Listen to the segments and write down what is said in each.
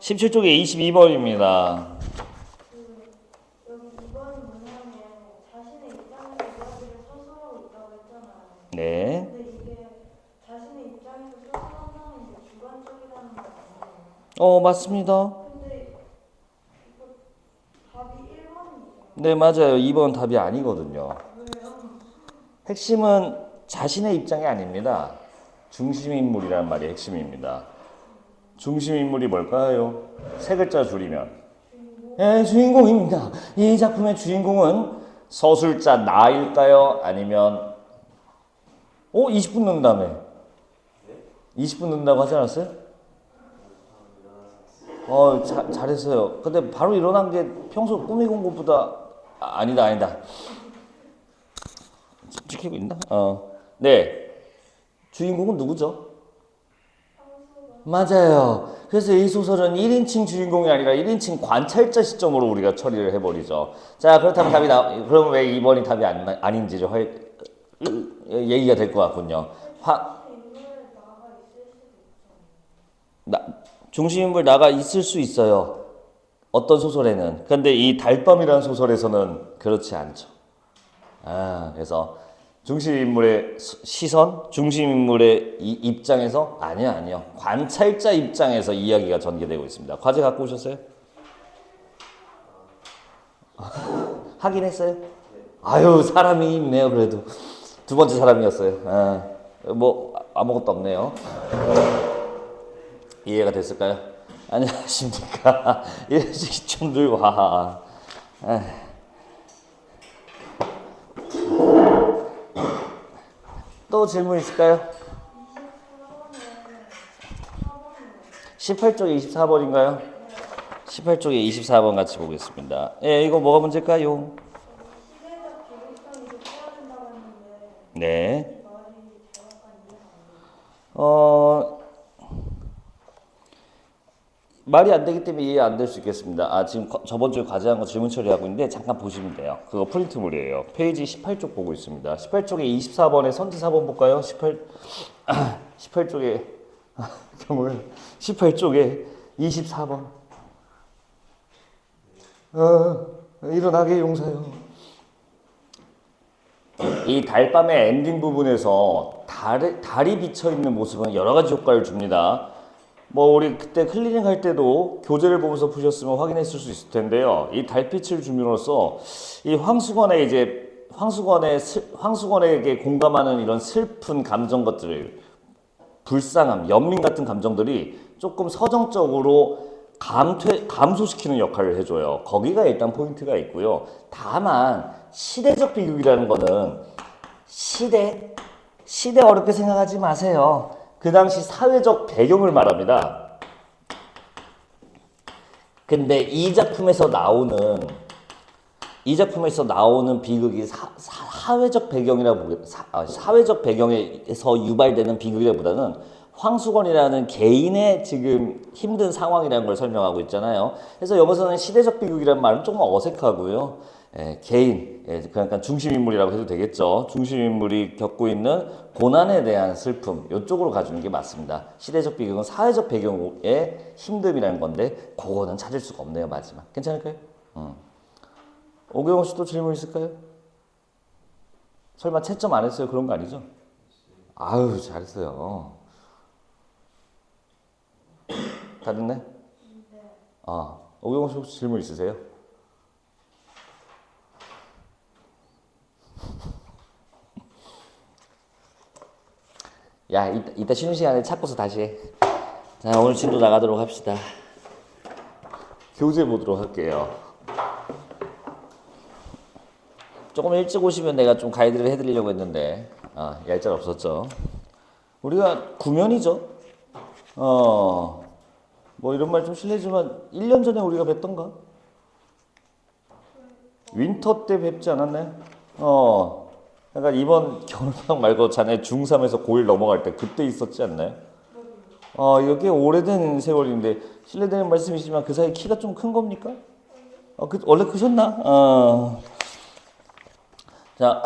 17쪽에 22번입니다. 여기 2번 문항에 자신의 입장에서 이야기를 서술하고 있다고 했잖아요. 네. 근데 이게 자신의 입장에서 서술한다는 게 주관적이라는 거 아니에요? 맞습니다. 근데 이거 답이 1번이에요. 네, 맞아요. 2번 답이 아니거든요. 왜요? 핵심은 자신의 입장이 아닙니다. 중심인물이라는 말이 핵심입니다. 중심인물이 뭘까요? 세 글자 줄이면 주인공입니다. 이 작품의 주인공은 서술자 나일까요? 아니면 20분 넣는다며 20분 넣는다고 하지 않았어요? 잘했어요. 근데 바로 일어난 게 평소 꾸미고 온 것보다 아니다. 지키고 있나? 네. 주인공은 누구죠? 맞아요. 그래서 이 소설은 1인칭 주인공이 아니라 1인칭 관찰자 시점으로 우리가 처리를 해버리죠. 자, 그렇다면 그럼 왜 2번이 답이 아닌지를 얘기가 될 것 같군요. 중심인물 나가 있을 수 있어요. 어떤 소설에는. 근데 이 달밤이라는 소설에서는 그렇지 않죠. 그래서 중심인물의 시선, 중심인물의 입장에서 아니요. 관찰자 입장에서 이야기가 전개되고 있습니다. 과제 갖고 오셨어요? 확인했어요? 아유, 사람이 있네요. 그래도 두 번째 사람이었어요. 아무것도 없네요. 이해가 됐을까요? 안녕하십니까? 이래저기 좀 들고 와. 또 질문 있을까요? 18쪽에 24번인가요? 18쪽에 24번 같이 보겠습니다. 이거 뭐가 문제일까요? 시대적 비극성이 써야 된다고 했는데 네. 말이 정확한 이해가 안 돼요. 말이 안 되기 때문에 이해 안 될 수 있겠습니다. 지금 저번 주에 과제한 거 질문 처리하고 있는데 잠깐 보시면 돼요. 그거 프린트물이에요. 페이지 18쪽 보고 있습니다. 18쪽에 24번에 선지 4번 볼까요? 18쪽에 경우는 18쪽에 24번. 일어나게 용사요. 이 달밤의 엔딩 부분에서 달이 비쳐 있는 모습은 여러 가지 효과를 줍니다. 우리 그때 클리닝 할 때도 교재를 보면서 푸셨으면 확인했을 수 있을 텐데요. 이 달빛을 줌으로써 이 황수건에게 공감하는 이런 슬픈 감정 것들을, 불쌍함, 연민 같은 감정들이 조금 서정적으로 감소시키는 역할을 해줘요. 거기가 일단 포인트가 있고요. 다만 시대적 비극이라는 거는 시대 어렵게 생각하지 마세요. 그 당시 사회적 배경을 말합니다. 근데 이 작품에서 나오는 비극이 사회적 사회적 배경에서 유발되는 비극이라기보다는 황수건이라는 개인의 지금 힘든 상황이라는 걸 설명하고 있잖아요. 그래서 여기서는 시대적 비극이라는 말은 조금 어색하고요. 개인, 그러니까 중심인물이라고 해도 되겠죠. 중심인물이 겪고 있는 고난에 대한 슬픔, 이쪽으로 가주는 게 맞습니다. 시대적 비극은 사회적 배경의 힘듦이라는 건데 그거는 찾을 수가 없네요. 마지막. 괜찮을까요? 오경호 씨도 질문 있을까요? 설마 채점 안 했어요? 그런 거 아니죠? 아유, 잘했어요. 다 됐네? 오경호 씨 혹시 질문 있으세요? 야, 이따 쉬는 시간에 찾고서 다시 해. 자, 오늘 진도 나가도록 합시다. 교재 보도록 할게요. 조금 일찍 오시면 내가 좀 가이드를 해드리려고 했는데 얄짤 없었죠. 우리가 9면이죠. 이런 말 좀 실례지만 1년 전에 우리가 뵀던가? 윈터 때 뵙지 않았나요? 그러니까 이번 겨울방학 말고 자네 중3에서 고1 넘어갈 때 그때 있었지 않나요? 이게 오래된 세월인데 실례되는 말씀이지만 그 사이 키가 좀 큰 겁니까? 원래 크셨나? 자,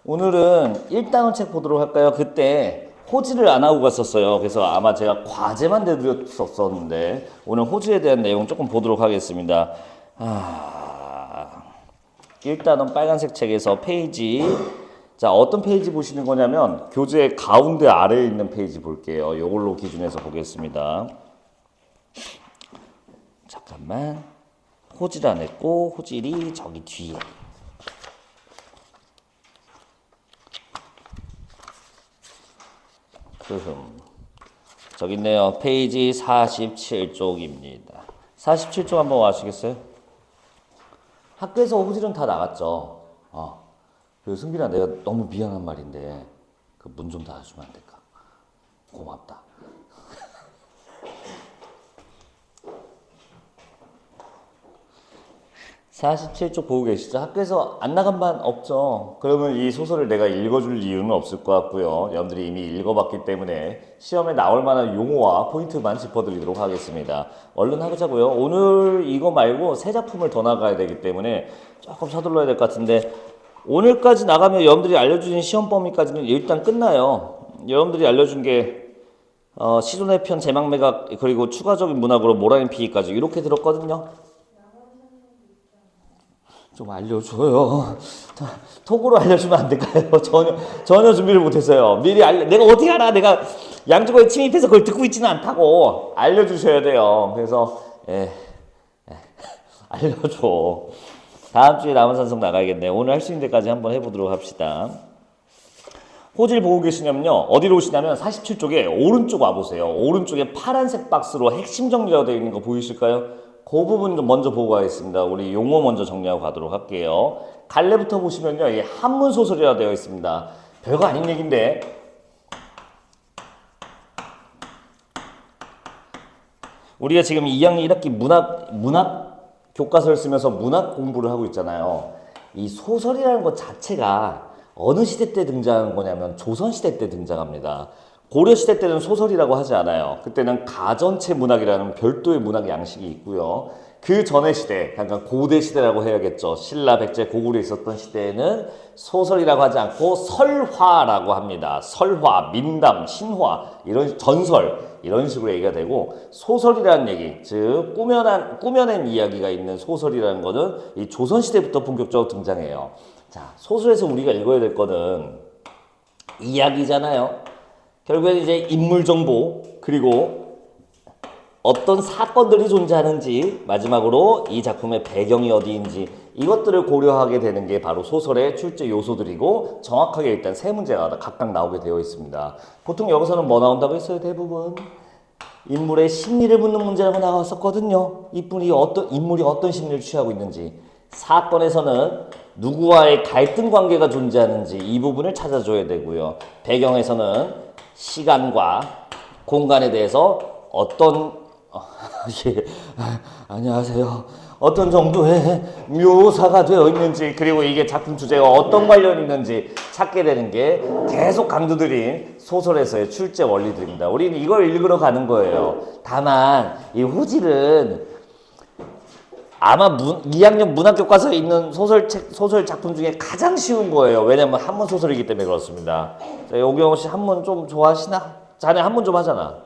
오늘은 1단원 책 보도록 할까요? 그때 호지를 안 하고 갔었어요. 그래서 아마 제가 과제만 내드렸었는데 오늘 호지에 대한 내용 조금 보도록 하겠습니다. 일단은 빨간색 책에서 페이지, 자 어떤 페이지 보시는 거냐면 교재 가운데 아래에 있는 페이지 볼게요. 이걸로 기준해서 보겠습니다. 잠깐만, 호지를 안 했고 호질이 저기 뒤에. 저기 있네요. 페이지 47쪽입니다. 47쪽 한번 와주시겠어요? 학교에서 호질은 다 나갔죠. 그리고 승빈아, 내가 너무 미안한 말인데 그 문 좀 닫아주면 안 될까? 고맙다. (47쪽) 보고 계시죠? 학교에서 안 나간 반 없죠? 그러면 이 소설을 내가 읽어줄 이유는 없을 것 같고요. 여러분들이 이미 읽어봤기 때문에 시험에 나올 만한 용어와 포인트만 짚어드리도록 하겠습니다. 얼른 하자고요. 오늘 이거 말고 세 작품을 더 나가야 되기 때문에 조금 서둘러야 될 것 같은데, 오늘까지 나가면 여러분들이 알려주신 시험 범위까지는 일단 끝나요. 여러분들이 알려준 게 시존의 편, 제막 매각, 그리고 추가적인 문학으로 모라인 피기까지 이렇게 들었거든요. 좀 알려줘요. 톡으로 알려주면 안 될까요? 전혀 준비를 못했어요. 미리 내가 어떻게 알아? 내가 양주거에 침입해서 그걸 듣고 있지는 않다고. 알려주셔야 돼요. 그래서 알려줘. 다음 주에 남은산성 나가야겠네요. 오늘 할 수 있는 데까지 한번 해보도록 합시다. 호질 보고 계시냐면요, 어디로 오시냐면 47쪽에 오른쪽 와보세요. 오른쪽에 파란색 박스로 핵심 정리가 되어 있는 거 보이실까요? 그 부분 좀 먼저 보고 가겠습니다. 우리 용어 먼저 정리하고 가도록 할게요. 갈래부터 보시면요, 이게 한문 소설이라 되어 있습니다. 별거 아닌 얘기인데, 우리가 지금 2학년 1학기 문학 교과서를 쓰면서 문학 공부를 하고 있잖아요. 이 소설이라는 것 자체가 어느 시대 때 등장한 거냐면 조선시대 때 등장합니다. 고려시대 때는 소설이라고 하지 않아요. 그때는 가전체 문학이라는 별도의 문학 양식이 있고요. 그 전의 시대, 그러니까 고대 시대라고 해야겠죠. 신라, 백제, 고구려에 있었던 시대에는 소설이라고 하지 않고 설화라고 합니다. 설화, 민담, 신화, 이런 전설, 이런 식으로 얘기가 되고, 소설이라는 얘기, 즉 꾸며낸 이야기가 있는 소설이라는 거는 이 조선시대부터 본격적으로 등장해요. 자, 소설에서 우리가 읽어야 될 거는 이야기잖아요. 결국엔 이제 인물 정보, 그리고 어떤 사건들이 존재하는지, 마지막으로 이 작품의 배경이 어디인지, 이것들을 고려하게 되는 게 바로 소설의 출제 요소들이고, 정확하게 일단 세 문제가 각각 나오게 되어 있습니다. 보통 여기서는 뭐 나온다고 했어요? 대부분 인물의 심리를 묻는 문제라고 나왔었거든요. 인물이 어떤 심리를 취하고 있는지. 사건에서는 누구와의 갈등 관계가 존재하는지, 이 부분을 찾아줘야 되고요. 배경에서는 시간과 공간에 대해서 어떤 안녕하세요. 어떤 정도의 묘사가 되어 있는지, 그리고 이게 작품 주제와 어떤 관련이 있는지 찾게 되는 게 계속 강조드린 소설에서의 출제 원리들입니다. 우리는 이걸 읽으러 가는 거예요. 다만 이 호질은 아마 2학년 문학교과서에 있는 소설 작품 중에 가장 쉬운 거예요. 왜냐면 한문 소설이기 때문에 그렇습니다. 자, 오경호 씨 한문 좀 좋아하시나? 자네 한문 좀 하잖아.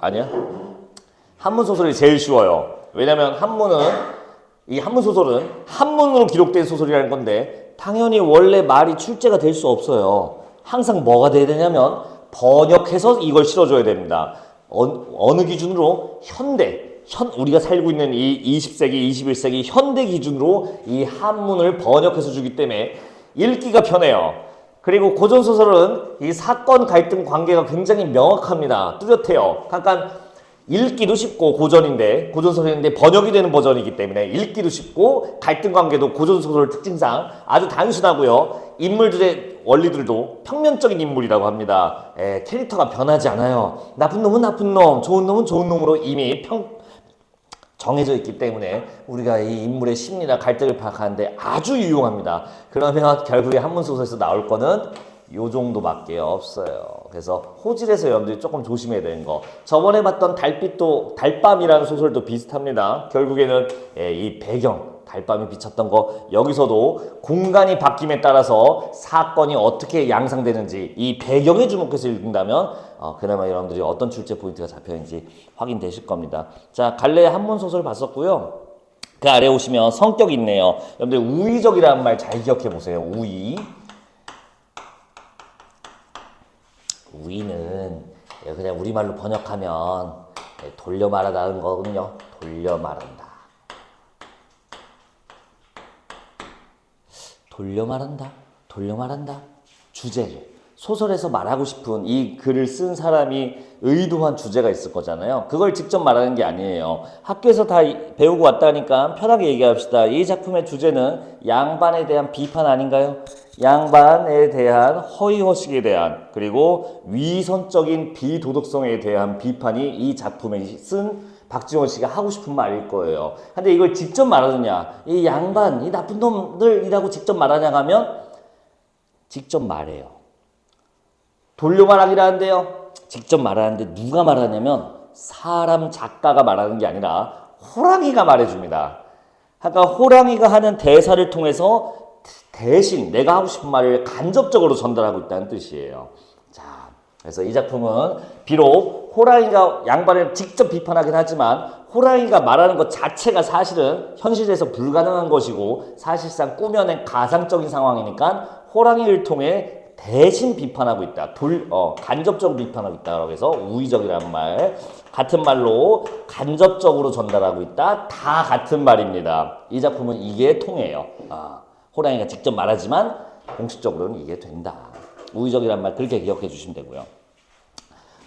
아니야? 한문 소설이 제일 쉬워요. 왜냐면 이 한문 소설은 한문으로 기록된 소설이라는 건데, 당연히 원래 말이 출제가 될 수 없어요. 항상 뭐가 돼야 되냐면 번역해서 이걸 실어줘야 됩니다. 어느 기준으로? 우리가 살고 있는 이 20세기, 21세기 현대 기준으로 이 한문을 번역해서 주기 때문에 읽기가 편해요. 그리고 고전소설은 이 사건 갈등 관계가 굉장히 명확합니다. 뚜렷해요. 그러니까 읽기도 쉽고, 고전소설인데 번역이 되는 버전이기 때문에 읽기도 쉽고, 갈등 관계도 고전소설 특징상 아주 단순하고요. 인물들의 원리들도 평면적인 인물이라고 합니다. 캐릭터가 변하지 않아요. 나쁜 놈은 나쁜 놈, 좋은 놈은 좋은 놈으로 이미 정해져 있기 때문에 우리가 이 인물의 심리나 갈등을 파악하는데 아주 유용합니다. 그러면 결국에 한문소설에서 나올 거는 요 정도밖에 없어요. 그래서 호질에서 여러분들이 조금 조심해야 되는 거. 저번에 봤던 달밤이라는 소설도 비슷합니다. 결국에는 이 배경, 달밤에 비쳤던 거 여기서도 공간이 바뀜에 따라서 사건이 어떻게 양상되는지 이 배경에 주목해서 읽는다면 그나마 여러분들이 어떤 출제 포인트가 잡혀있는지 확인되실 겁니다. 자, 갈래 한문소설 봤었고요. 그 아래 오시면 성격이 있네요. 여러분들 우의적이라는 말 잘 기억해 보세요. 우의. 우의는 그냥 우리말로 번역하면 돌려 말하다는 거거든요. 돌려 말한다. 돌려 말한다. 돌려 말한다. 주제를. 소설에서 말하고 싶은 이 글을 쓴 사람이 의도한 주제가 있을 거잖아요. 그걸 직접 말하는 게 아니에요. 학교에서 다 배우고 왔다니까 편하게 얘기합시다. 이 작품의 주제는 양반에 대한 비판 아닌가요? 양반에 대한 허위허식에 대한 그리고 위선적인 비도덕성에 대한 비판이 이 작품에 쓴 박지원 씨가 하고 싶은 말일 거예요. 근데 이걸 직접 말하느냐? 이 양반, 이 나쁜 놈들이라고 직접 말하냐 하면 직접 말해요. 돌려 말하기라는데요. 직접 말하는데 누가 말하냐면 사람 작가가 말하는 게 아니라 호랑이가 말해줍니다. 그러니까 호랑이가 하는 대사를 통해서 대신 내가 하고 싶은 말을 간접적으로 전달하고 있다는 뜻이에요. 자, 그래서 이 작품은 비록 호랑이가 양반을 직접 비판하긴 하지만 호랑이가 말하는 것 자체가 사실은 현실에서 불가능한 것이고 사실상 꾸며낸 가상적인 상황이니까 호랑이를 통해 대신 비판하고 있다. 간접적으로 비판하고 있다라고 해서 우의적이라는 말, 같은 말로 간접적으로 전달하고 있다. 다 같은 말입니다. 이 작품은 이게 통해요. 호랑이가 직접 말하지만 공식적으로는 이게 된다. 우의적이라는 말 그렇게 기억해 주시면 되고요.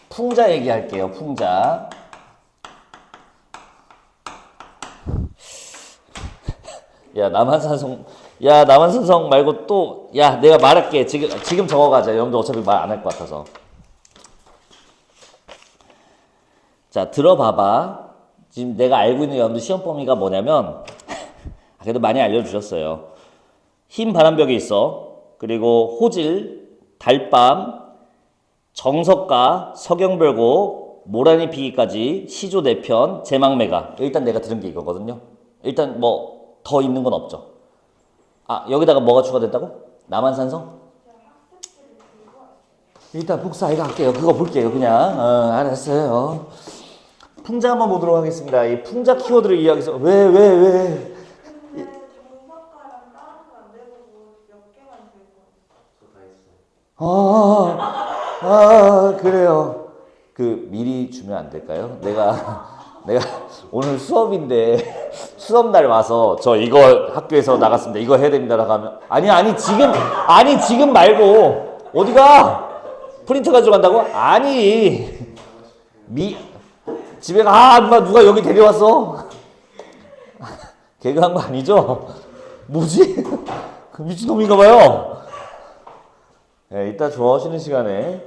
풍자 얘기할게요. 풍자. 야, 남한산성 말고 또, 내가 말할게. 지금 적어가자. 여러분들 어차피 말 안 할 것 같아서. 자, 들어봐봐. 지금 내가 알고 있는 여러분들 시험 범위가 뭐냐면, 그래도 많이 알려주셨어요. 흰 바람벽에 있어. 그리고 호질, 달밤, 정석가, 서경별고, 모란이 피기까지, 시조 4편, 제망매가. 일단 내가 들은 게 이거거든요. 일단 뭐 더 있는 건 없죠. 여기다가 뭐가 추가됐다고? 남한산성? 일단 복사 이거 할게요. 그거 볼게요. 그냥 알았어요. 풍자 한번 보도록 하겠습니다. 이 풍자 키워드를 이야기해서 왜? 근데 정석가랑 다른 거 안 되고 몇 개만 들고 그래요. 미리 주면 안 될까요? 내가 오늘 수업인데 수업날 와서 저 이거 학교에서 나갔습니다. 이거 해야 됩니다라고 하면 지금 말고 어디가? 프린터 가지고 간다고? 아니 집에 누가 여기 데려왔어? 개그한 거 아니죠? 뭐지? 미친놈인가 봐요. 네, 이따 좋아하시는 시간에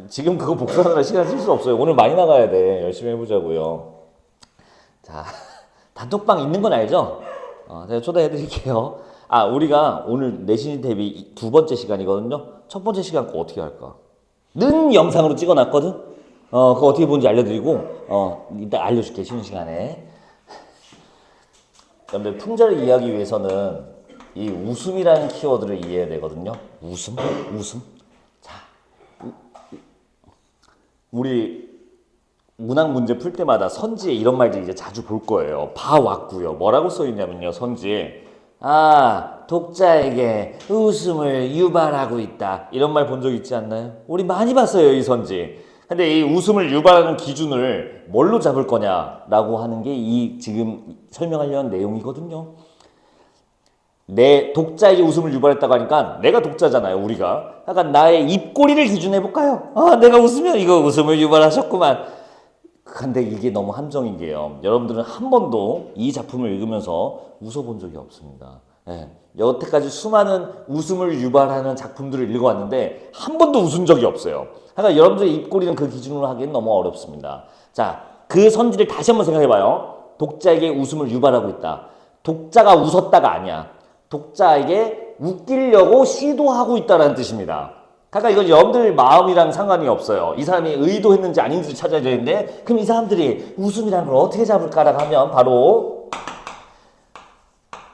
지금 그거 복사하느라 시간 쓸 수 없어요. 오늘 많이 나가야 돼. 열심히 해보자고요. 자, 단톡방 있는 건 알죠? 제가 초대해드릴게요. 우리가 오늘 내신 대비 2번째 시간이거든요. 첫 번째 시간 거 어떻게 할까? 는 영상으로 찍어놨거든? 그거 어떻게 보는지 알려드리고, 이따 알려줄게, 쉬는 시간에. 여러분들, 풍자를 이해하기 위해서는 이 웃음이라는 키워드를 이해해야 되거든요. 웃음. 자, 우리 문학 문제 풀 때마다 선지에 이런 말들 이제 자주 볼 거예요. 봐왔고요. 뭐라고 써있냐면요, 선지에. 독자에게 웃음을 유발하고 있다. 이런 말 본 적 있지 않나요? 우리 많이 봤어요, 이 선지. 근데 이 웃음을 유발하는 기준을 뭘로 잡을 거냐라고 하는 게 이 지금 설명하려는 내용이거든요. 내 독자에게 웃음을 유발했다고 하니까 내가 독자잖아요, 우리가. 약간 나의 입꼬리를 기준해 볼까요? 내가 웃으면 이거 웃음을 유발하셨구만. 근데 이게 너무 함정인 게요. 여러분들은 한 번도 이 작품을 읽으면서 웃어본 적이 없습니다. 여태까지 수많은 웃음을 유발하는 작품들을 읽어왔는데 한 번도 웃은 적이 없어요. 그러니까 여러분들의 입꼬리는 그 기준으로 하기엔 너무 어렵습니다. 자, 그 선지를 다시 한번 생각해봐요. 독자에게 웃음을 유발하고 있다. 독자가 웃었다가 아니야. 독자에게 웃기려고 시도하고 있다는 뜻입니다. 그러니까 이건 여러분들 마음이랑 상관이 없어요. 이 사람이 의도했는지 아닌지를 찾아야 되는데, 그럼 이 사람들이 웃음이라는 걸 어떻게 잡을까라고 하면 바로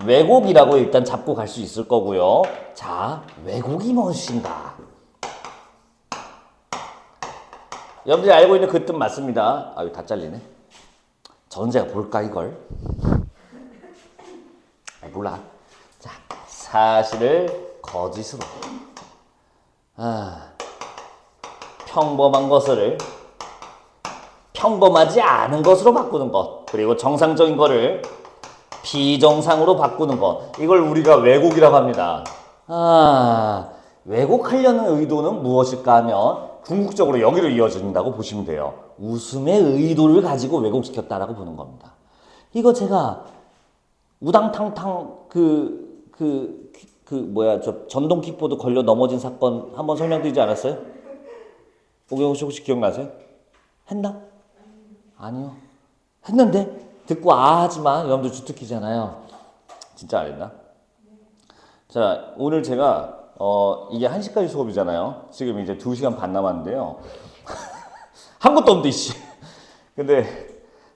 왜곡이라고 일단 잡고 갈 수 있을 거고요. 자, 왜곡이 무엇인가? 여러분들이 알고 있는 그 뜻 맞습니다. 아, 이거 다 잘리네. 저는 제가 볼까 이걸? 아, 몰라. 자, 사실을 거짓으로. 평범한 것을 평범하지 않은 것으로 바꾸는 것. 그리고 정상적인 거를 비정상으로 바꾸는 것. 이걸 우리가 왜곡이라고 합니다. 왜곡하려는 의도는 무엇일까 하면 궁극적으로 여기로 이어진다고 보시면 돼요. 웃음의 의도를 가지고 왜곡시켰다라고 보는 겁니다. 이거 제가 우당탕탕 저 전동 킥보드 걸려 넘어진 사건 한번 설명드리지 않았어요? 오경호 씨 혹시 기억나세요? 했나? 아니요. 했는데 듣고 하지만 여러분들 주특기잖아요. 진짜 안 했나? 자, 오늘 제가 이게 1시까지 수업이잖아요. 지금 이제 2시간 반 남았는데요. 한 것도 없는데 씨. 근데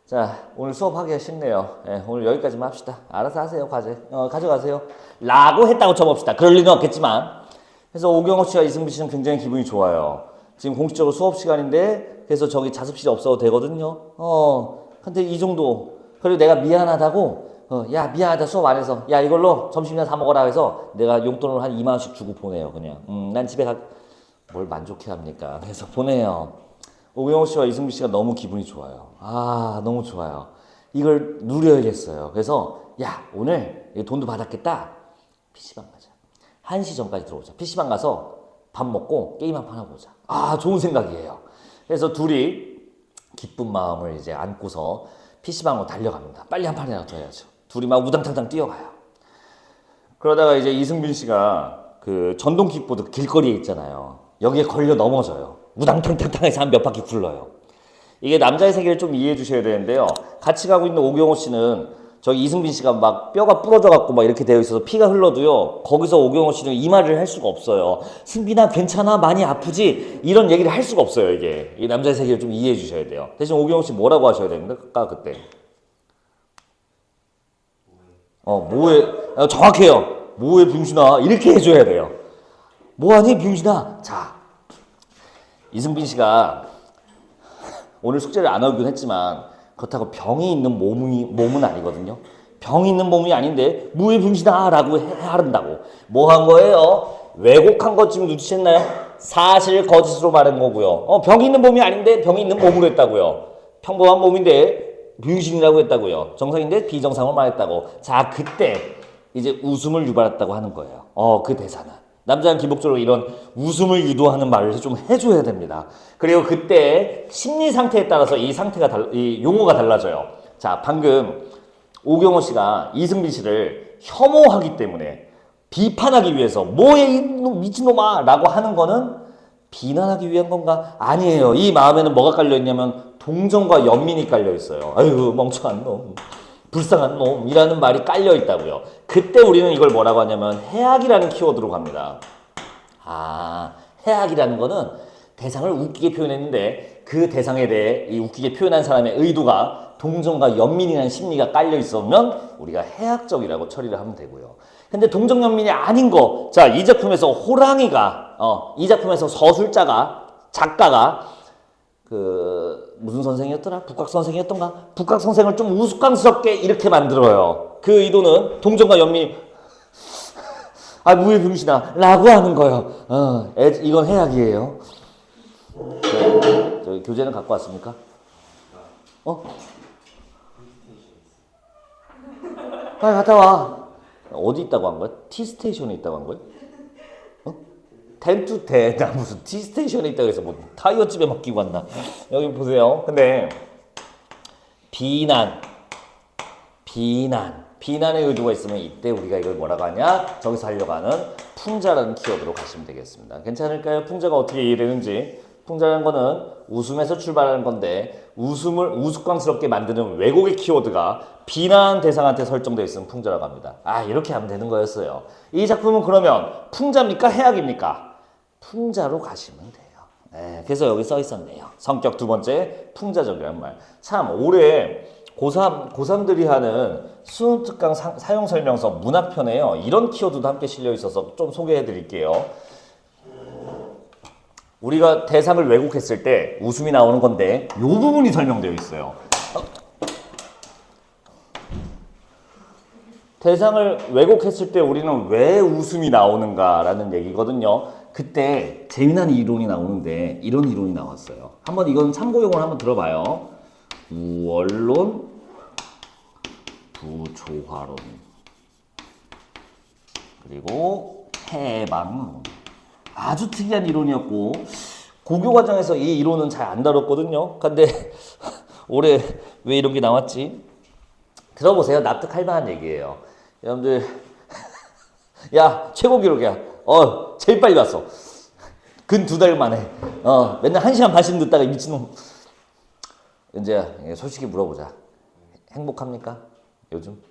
자, 오늘 수업하기가 쉽네요. 네, 오늘 여기까지만 합시다. 알아서 하세요, 과제. 가져가세요. 라고 했다고 쳐봅시다. 그럴 리는 없겠지만. 그래서 오경호 씨와 이승빈 씨는 굉장히 기분이 좋아요. 지금 공식적으로 수업 시간인데, 그래서 저기 자습실이 없어도 되거든요. 근데 이 정도. 그리고 내가 미안하다고, 야, 미안하다, 수업 안 해서. 야, 이걸로 점심이나 사 먹어라 해서 내가 용돈을 한 2만 원씩 주고 보내요, 그냥. 난 집에 뭘 만족해 합니까? 그래서 보내요. 오경호 씨와 이승빈 씨가 너무 기분이 좋아요. 너무 좋아요. 이걸 누려야겠어요. 그래서, 야, 오늘 돈도 받았겠다. PC방 가자. 1시 전까지 들어오자. PC방 가서 밥 먹고 게임 한 판 하고 오자. 좋은 생각이에요. 그래서 둘이 기쁜 마음을 이제 안고서 PC방으로 달려갑니다. 빨리 한 판이라도 더 해야죠. 둘이 막 우당탕탕 뛰어가요. 그러다가 이제 이승빈 씨가 그 전동 킥보드 길거리에 있잖아요. 여기에 걸려 넘어져요. 우당탕탕탕해서 한 몇 바퀴 굴러요. 이게 남자의 세계를 좀 이해해 주셔야 되는데요. 같이 가고 있는 오경호 씨는 저기 이승빈 씨가 막 뼈가 부러져 갖고 막 이렇게 되어 있어서 피가 흘러도요. 거기서 오경호 씨는 이 말을 할 수가 없어요. 승빈아 괜찮아? 많이 아프지? 이런 얘기를 할 수가 없어요. 이게 이 남자의 세계를 좀 이해해 주셔야 돼요. 대신 오경호 씨 뭐라고 하셔야 됩니까? 그때 뭐해? 정확해요. 뭐해 병신아? 이렇게 해줘야 돼요. 뭐하니 병신아? 자, 이승빈 씨가 오늘 숙제를 안 하긴 했지만 그렇다고 병이 있는 몸은 아니거든요. 병이 있는 몸이 아닌데 뭐해 병신아 라고 하른다고. 뭐 한 거예요? 왜곡한 것 지금 눈치챘나요? 사실 거짓으로 말한 거고요. 병이 있는 몸이 아닌데 병이 있는 몸으로 했다고요. 평범한 몸인데 병신이라고 했다고요. 정상인데 비정상으로 말했다고. 자, 그때 이제 웃음을 유발했다고 하는 거예요. 그 대사는. 남자는 기본적으로 이런 웃음을 유도하는 말을 좀 해줘야 됩니다. 그리고 그때 심리 상태에 따라서 이 용어가 달라져요. 자, 방금 오경호 씨가 이승빈 씨를 혐오하기 때문에 비판하기 위해서 뭐해 이 미친놈아 라고 하는 거는 비난하기 위한 건가? 아니에요. 이 마음에는 뭐가 깔려있냐면 동정과 연민이 깔려있어요. 아유 멍청한 놈, 불쌍한 놈이라는 말이 깔려있다고요. 그때 우리는 이걸 뭐라고 하냐면 해악이라는 키워드로 갑니다. 해악이라는 거는 대상을 웃기게 표현했는데 그 대상에 대해 이 웃기게 표현한 사람의 의도가 동정과 연민이라는 심리가 깔려 있으면 우리가 해악적이라고 처리를 하면 되고요. 근데 동정 연민이 아닌 거, 자, 이 작품에서 호랑이가 이 작품에서 작가가 무슨 선생이었더라? 북각 선생이었던가? 북각 선생을 좀 우스꽝스럽게 이렇게 만들어요. 그 의도는 동정과 연민, 무해 병신아 라고 하는 거예요. 이건 해악이에요. 저기 교재는 갖고 왔습니까? 빨리 갔다 와. 어디 있다고 한 거야? T스테이션에 있다고 한 거야? 텐투테, 나 무슨 T스테이션에 있다고 해서 뭐 타이어집에 막 끼고 왔나? 여기 보세요. 근데 비난의 의도가 있으면 이때 우리가 이걸 뭐라고 하냐? 저기서 하려고 하는 풍자라는 키워드로 가시면 되겠습니다. 괜찮을까요? 풍자가 어떻게 이해되는지. 풍자라는 거는 웃음에서 출발하는 건데 웃음을 우스꽝스럽게 만드는 왜곡의 키워드가 비난 대상한테 설정되어 있으면 풍자라고 합니다. 이렇게 하면 되는 거였어요. 이 작품은 그러면 풍자입니까? 해악입니까? 풍자로 가시면 돼요. 그래서 여기 써 있었네요. 성격 두 번째, 풍자적이란 말. 참 올해 고3들이 하는 수능 특강 사용 설명서 문학편에요. 이런 키워드도 함께 실려 있어서 좀 소개해 드릴게요. 우리가 대상을 왜곡했을 때 웃음이 나오는 건데 이 부분이 설명되어 있어요. 대상을 왜곡했을 때 우리는 왜 웃음이 나오는가라는 얘기거든요. 그때 재미난 이론이 나오는데 이런 이론이 나왔어요. 한번 이건 참고용어를 한번 들어봐요. 우월론, 부조화론, 그리고 해방론. 아주 특이한 이론이었고 고교 과정에서 이 이론은 잘 안 다뤘거든요. 근데 올해 왜 이런 게 나왔지? 들어보세요. 납득할 만한 얘기예요. 여러분들 야 최고 기록이야. 제일 빨리 왔어. 근 2달 만에. 맨날 1시간 반씩 듣다가 미친놈. 은재야 솔직히 물어보자. 행복합니까? 요즘?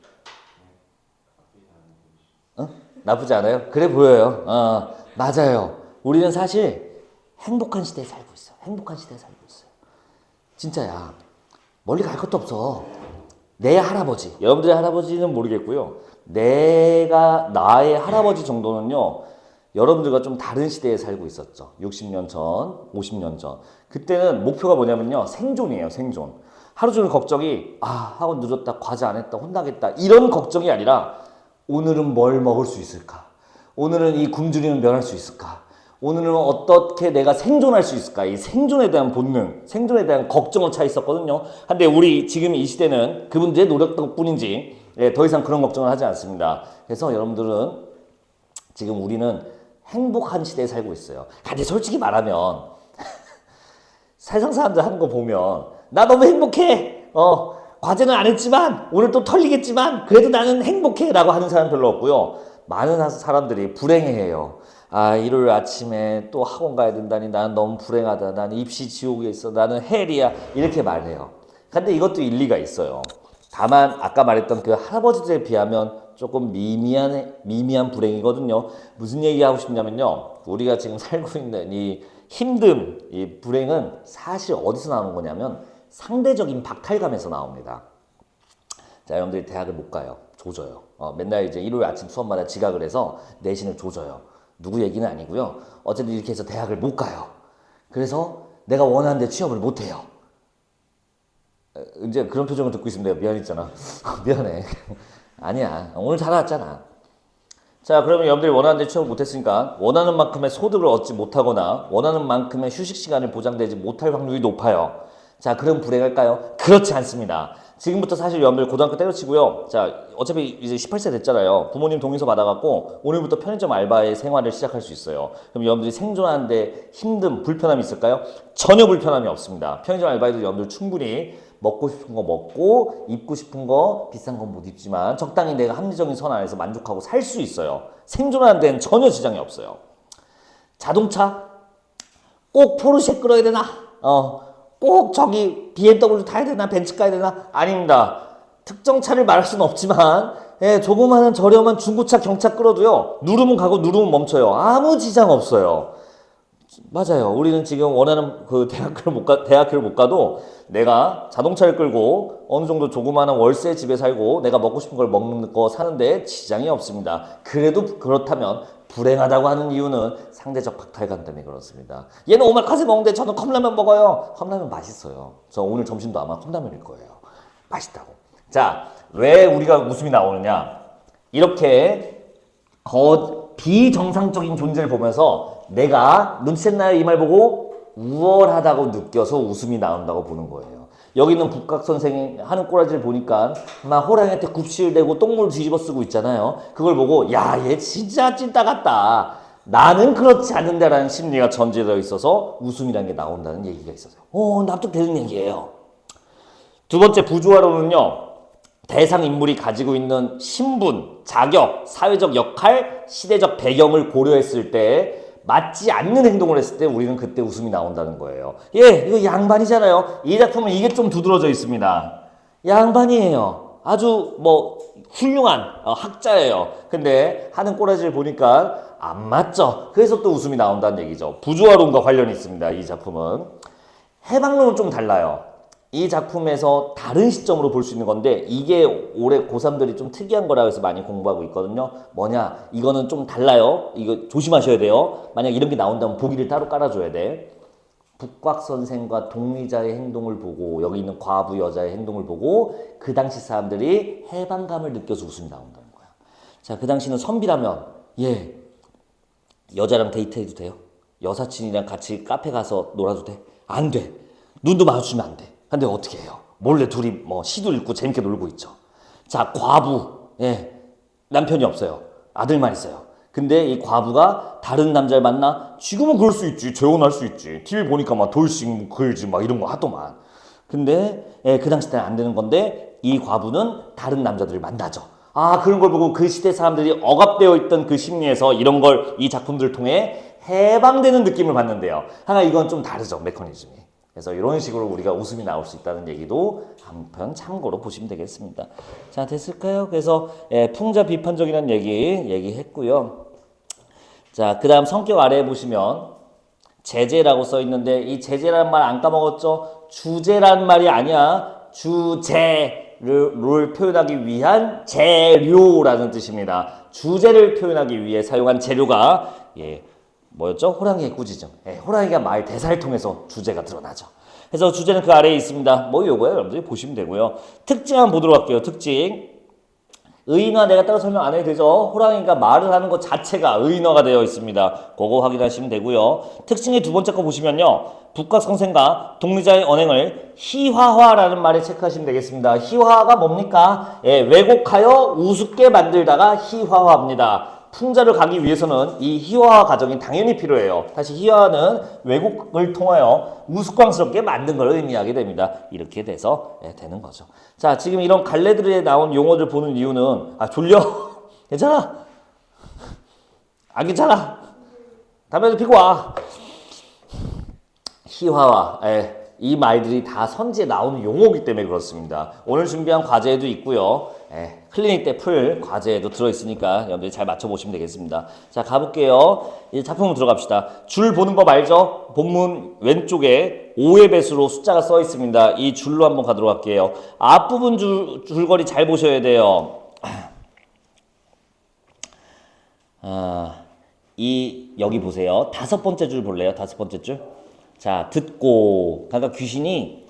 나쁘지 않아요? 그래 보여요. 맞아요. 우리는 사실 행복한 시대에 살고 있어요. 행복한 시대에 살고 있어요. 진짜야. 멀리 갈 것도 없어. 내 할아버지, 여러분들의 할아버지는 모르겠고요. 나의 할아버지 정도는요, 여러분들과 좀 다른 시대에 살고 있었죠. 60년 전, 50년 전. 그때는 목표가 뭐냐면요, 생존이에요, 생존. 하루 종일 걱정이, 학원 늦었다, 과제 안 했다, 혼나겠다. 이런 걱정이 아니라, 오늘은 뭘 먹을 수 있을까? 오늘은 이 굶주림을 면할 수 있을까? 오늘은 어떻게 내가 생존할 수 있을까? 이 생존에 대한 본능, 생존에 대한 걱정을 차 있었거든요. 근데 우리 지금 이 시대는 그분들의 노력 덕분인지 더 이상 그런 걱정을 하지 않습니다. 그래서 여러분들은 지금 우리는 행복한 시대에 살고 있어요. 근데 솔직히 말하면 세상 사람들 하는 거 보면 나 너무 행복해. 과제는 안 했지만 오늘 또 털리겠지만 그래도 나는 행복해 라고 하는 사람 별로 없고요. 많은 사람들이 불행해해요. 일요일 아침에 또 학원 가야 된다니 나는 너무 불행하다. 나는 입시 지옥에 있어. 나는 헬이야. 이렇게 말해요. 근데 이것도 일리가 있어요. 다만 아까 말했던 그 할아버지들에 비하면 조금 미미한 불행이거든요. 무슨 얘기하고 싶냐면요. 우리가 지금 살고 있는 이 힘듦, 이 불행은 사실 어디서 나오는 거냐면 상대적인 박탈감에서 나옵니다. 자, 여러분들이 대학을 못 가요. 조져요. 맨날 이제 일요일 아침 수업마다 지각을 해서 내신을 조져요. 누구 얘기는 아니고요. 어쨌든 이렇게 해서 대학을 못 가요. 그래서 내가 원하는 데 취업을 못 해요. 이제 그런 표정을 듣고 있으면 내가 미안했잖아. 미안해. 아니야. 오늘 잘 왔잖아. 자, 그러면 여러분들이 원하는 데 취업을 못했으니까 원하는 만큼의 소득을 얻지 못하거나 원하는 만큼의 휴식 시간을 보장되지 못할 확률이 높아요. 자, 그럼 불행할까요? 그렇지 않습니다. 지금부터 사실 여러분들 고등학교 때려치고요. 자, 어차피 이제 18세 됐잖아요. 부모님 동의서 받아갖고 오늘부터 편의점 알바의 생활을 시작할 수 있어요. 그럼 여러분들이 생존하는데 힘든 불편함이 있을까요? 전혀 불편함이 없습니다. 편의점 알바에도 여러분들 충분히 먹고 싶은 거 먹고 입고 싶은 거 비싼 건 못 입지만 적당히 내가 합리적인 선 안에서 만족하고 살 수 있어요. 생존하는 데는 전혀 지장이 없어요. 자동차 꼭 포르쉐 끌어야 되나? 꼭 저기 BMW 타야 되나? 벤츠 가야 되나? 아닙니다. 특정 차를 말할 수는 없지만 조그마한 저렴한 중고차 경차 끌어도요. 누르면 가고 누르면 멈춰요. 아무 지장 없어요. 맞아요. 우리는 지금 원하는 그 대학교를 못 가도 내가 자동차를 끌고 어느 정도 조그마한 월세 집에 살고 내가 먹고 싶은 걸 먹는 거 사는데 지장이 없습니다. 그래도 그렇다면 불행하다고 하는 이유는 상대적 박탈감 때문에 그렇습니다. 얘는 오마카세 먹는데 저는 컵라면 먹어요. 컵라면 맛있어요. 저 오늘 점심도 아마 컵라면일 거예요. 맛있다고. 자, 왜 우리가 웃음이 나오느냐? 이렇게 비정상적인 존재를 보면서 내가 눈치챘나요? 이 말 보고 우월하다고 느껴서 웃음이 나온다고 보는 거예요. 여기 있는 국각 선생이 하는 꼬라지를 보니까 막 호랑이한테 굽실 대고 똥물 뒤집어 쓰고 있잖아요. 그걸 보고 야, 얘 진짜 찐따 같다. 나는 그렇지 않는다라는 심리가 전제되어 있어서 웃음이라는 게 나온다는 얘기가 있어서요. 납득되는 얘기예요. 두 번째 부조화론은요. 대상 인물이 가지고 있는 신분, 자격, 사회적 역할, 시대적 배경을 고려했을 때 맞지 않는 행동을 했을 때 우리는 그때 웃음이 나온다는 거예요. 이거 양반이잖아요. 이 작품은 이게 좀 두드러져 있습니다. 양반이에요. 아주 훌륭한 학자예요. 근데 하는 꼬라지를 보니까 안 맞죠. 그래서 또 웃음이 나온다는 얘기죠. 부조화론과 관련이 있습니다. 이 작품은. 해방론은 좀 달라요. 이 작품에서 다른 시점으로 볼 수 있는 건데 이게 올해 고3들이 좀 특이한 거라고 해서 많이 공부하고 있거든요. 뭐냐? 이거는 좀 달라요. 이거 조심하셔야 돼요. 만약 이런 게 나온다면 보기를 따로 깔아줘야 돼. 북곽 선생과 동리자의 행동을 보고 여기 있는 과부 여자의 행동을 보고 그 당시 사람들이 해방감을 느껴서 웃음이 나온다는 거야. 자, 그 당시는 선비라면 예, 여자랑 데이트해도 돼요? 여사친이랑 같이 카페 가서 놀아도 돼? 안 돼. 눈도 마주치면 안 돼. 근데 어떻게 해요? 몰래 둘이 뭐 시도 읽고 재밌게 놀고 있죠. 자, 과부. 예. 남편이 없어요. 아들만 있어요. 근데 이 과부가 다른 남자를 만나? 지금은 그럴 수 있지. 재혼할 수 있지. TV 보니까 막 돌싱 걸지 막 이런 거 하더만. 근데 예, 그 당시 때는 안 되는 건데 이 과부는 다른 남자들을 만나죠. 아, 그런 걸 보고 그 시대 사람들이 억압되어 있던 그 심리에서 이런 걸 이 작품들을 통해 해방되는 느낌을 받는데요. 하나 이건 좀 다르죠. 메커니즘이. 그래서 이런 식으로 우리가 웃음이 나올 수 있다는 얘기도 한편 참고로 보시면 되겠습니다. 자, 됐을까요? 그래서 풍자 비판적이라는 얘기했고요. 자, 그 다음 성격 아래에 보시면 제재라고 써 있는데 이 제재라는 말 안 까먹었죠? 주제라는 말이 아니야. 주제를 표현하기 위한 재료라는 뜻입니다. 주제를 표현하기 위해 사용한 재료가 뭐였죠? 호랑이의 꾸짖음. 호랑이가 말 대사를 통해서 주제가 드러나죠. 그래서 주제는 그 아래에 있습니다. 뭐 요거예요. 여러분들이 보시면 되고요. 특징 한번 보도록 할게요. 특징. 의인화 내가 따로 설명 안 해도 되죠. 호랑이가 말을 하는 것 자체가 의인화가 되어 있습니다. 그거 확인하시면 되고요. 특징의 두 번째 거 보시면요. 북각성생과 동리자의 언행을 희화화라는 말에 체크하시면 되겠습니다. 희화화가 뭡니까? 왜곡하여 우습게 만들다가 희화화입니다. 풍자를 가기 위해서는 이 희화화 과정이 당연히 필요해요. 다시 희화화는 왜곡을 통하여 우스꽝스럽게 만든 걸 의미하게 됩니다. 이렇게 돼서 되는 거죠. 자, 지금 이런 갈래들에 나온 용어들 보는 이유는 졸려? 괜찮아? 안 괜찮아? 담배 좀 피고 와. 희화화. 이 말들이 다 선지에 나오는 용어이기 때문에 그렇습니다. 오늘 준비한 과제에도 있고요. 클리닉 때 풀 과제에도 들어있으니까 여러분들이 잘 맞춰보시면 되겠습니다. 자, 가볼게요. 이제 작품으로 들어갑시다. 줄 보는 법 알죠? 본문 왼쪽에 5의 배수로 숫자가 써 있습니다. 이 줄로 한번 가도록 할게요. 앞부분 줄거리 잘 보셔야 돼요. 여기 보세요. 5번째 줄 볼래요? 5번째 줄. 자, 듣고, 그러니까 귀신이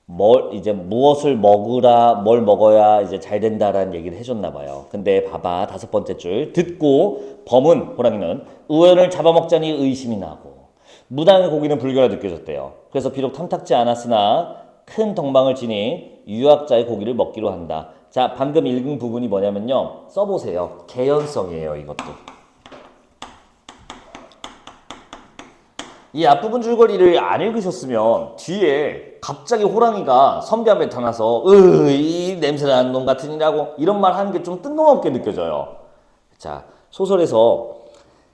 무엇을 먹으라, 뭘 먹어야 이제 잘 된다라는 얘기를 해줬나 봐요. 근데 봐봐, 5번째 줄. 듣고, 범은, 호랑이는, 의원을 잡아먹자니 의심이 나고, 무당의 고기는 불교라 느껴졌대요. 그래서 비록 탐탁지 않았으나, 큰 덕망을 지니, 유학자의 고기를 먹기로 한다. 자, 방금 읽은 부분이 뭐냐면요. 써보세요. 개연성이에요, 이것도. 이 앞부분 줄거리를 안 읽으셨으면 뒤에 갑자기 호랑이가 선비 앞에 나타나서 이 냄새나는 놈 같으니라고 이런 말 하는 게 좀 뜬금없게 느껴져요. 자, 소설에서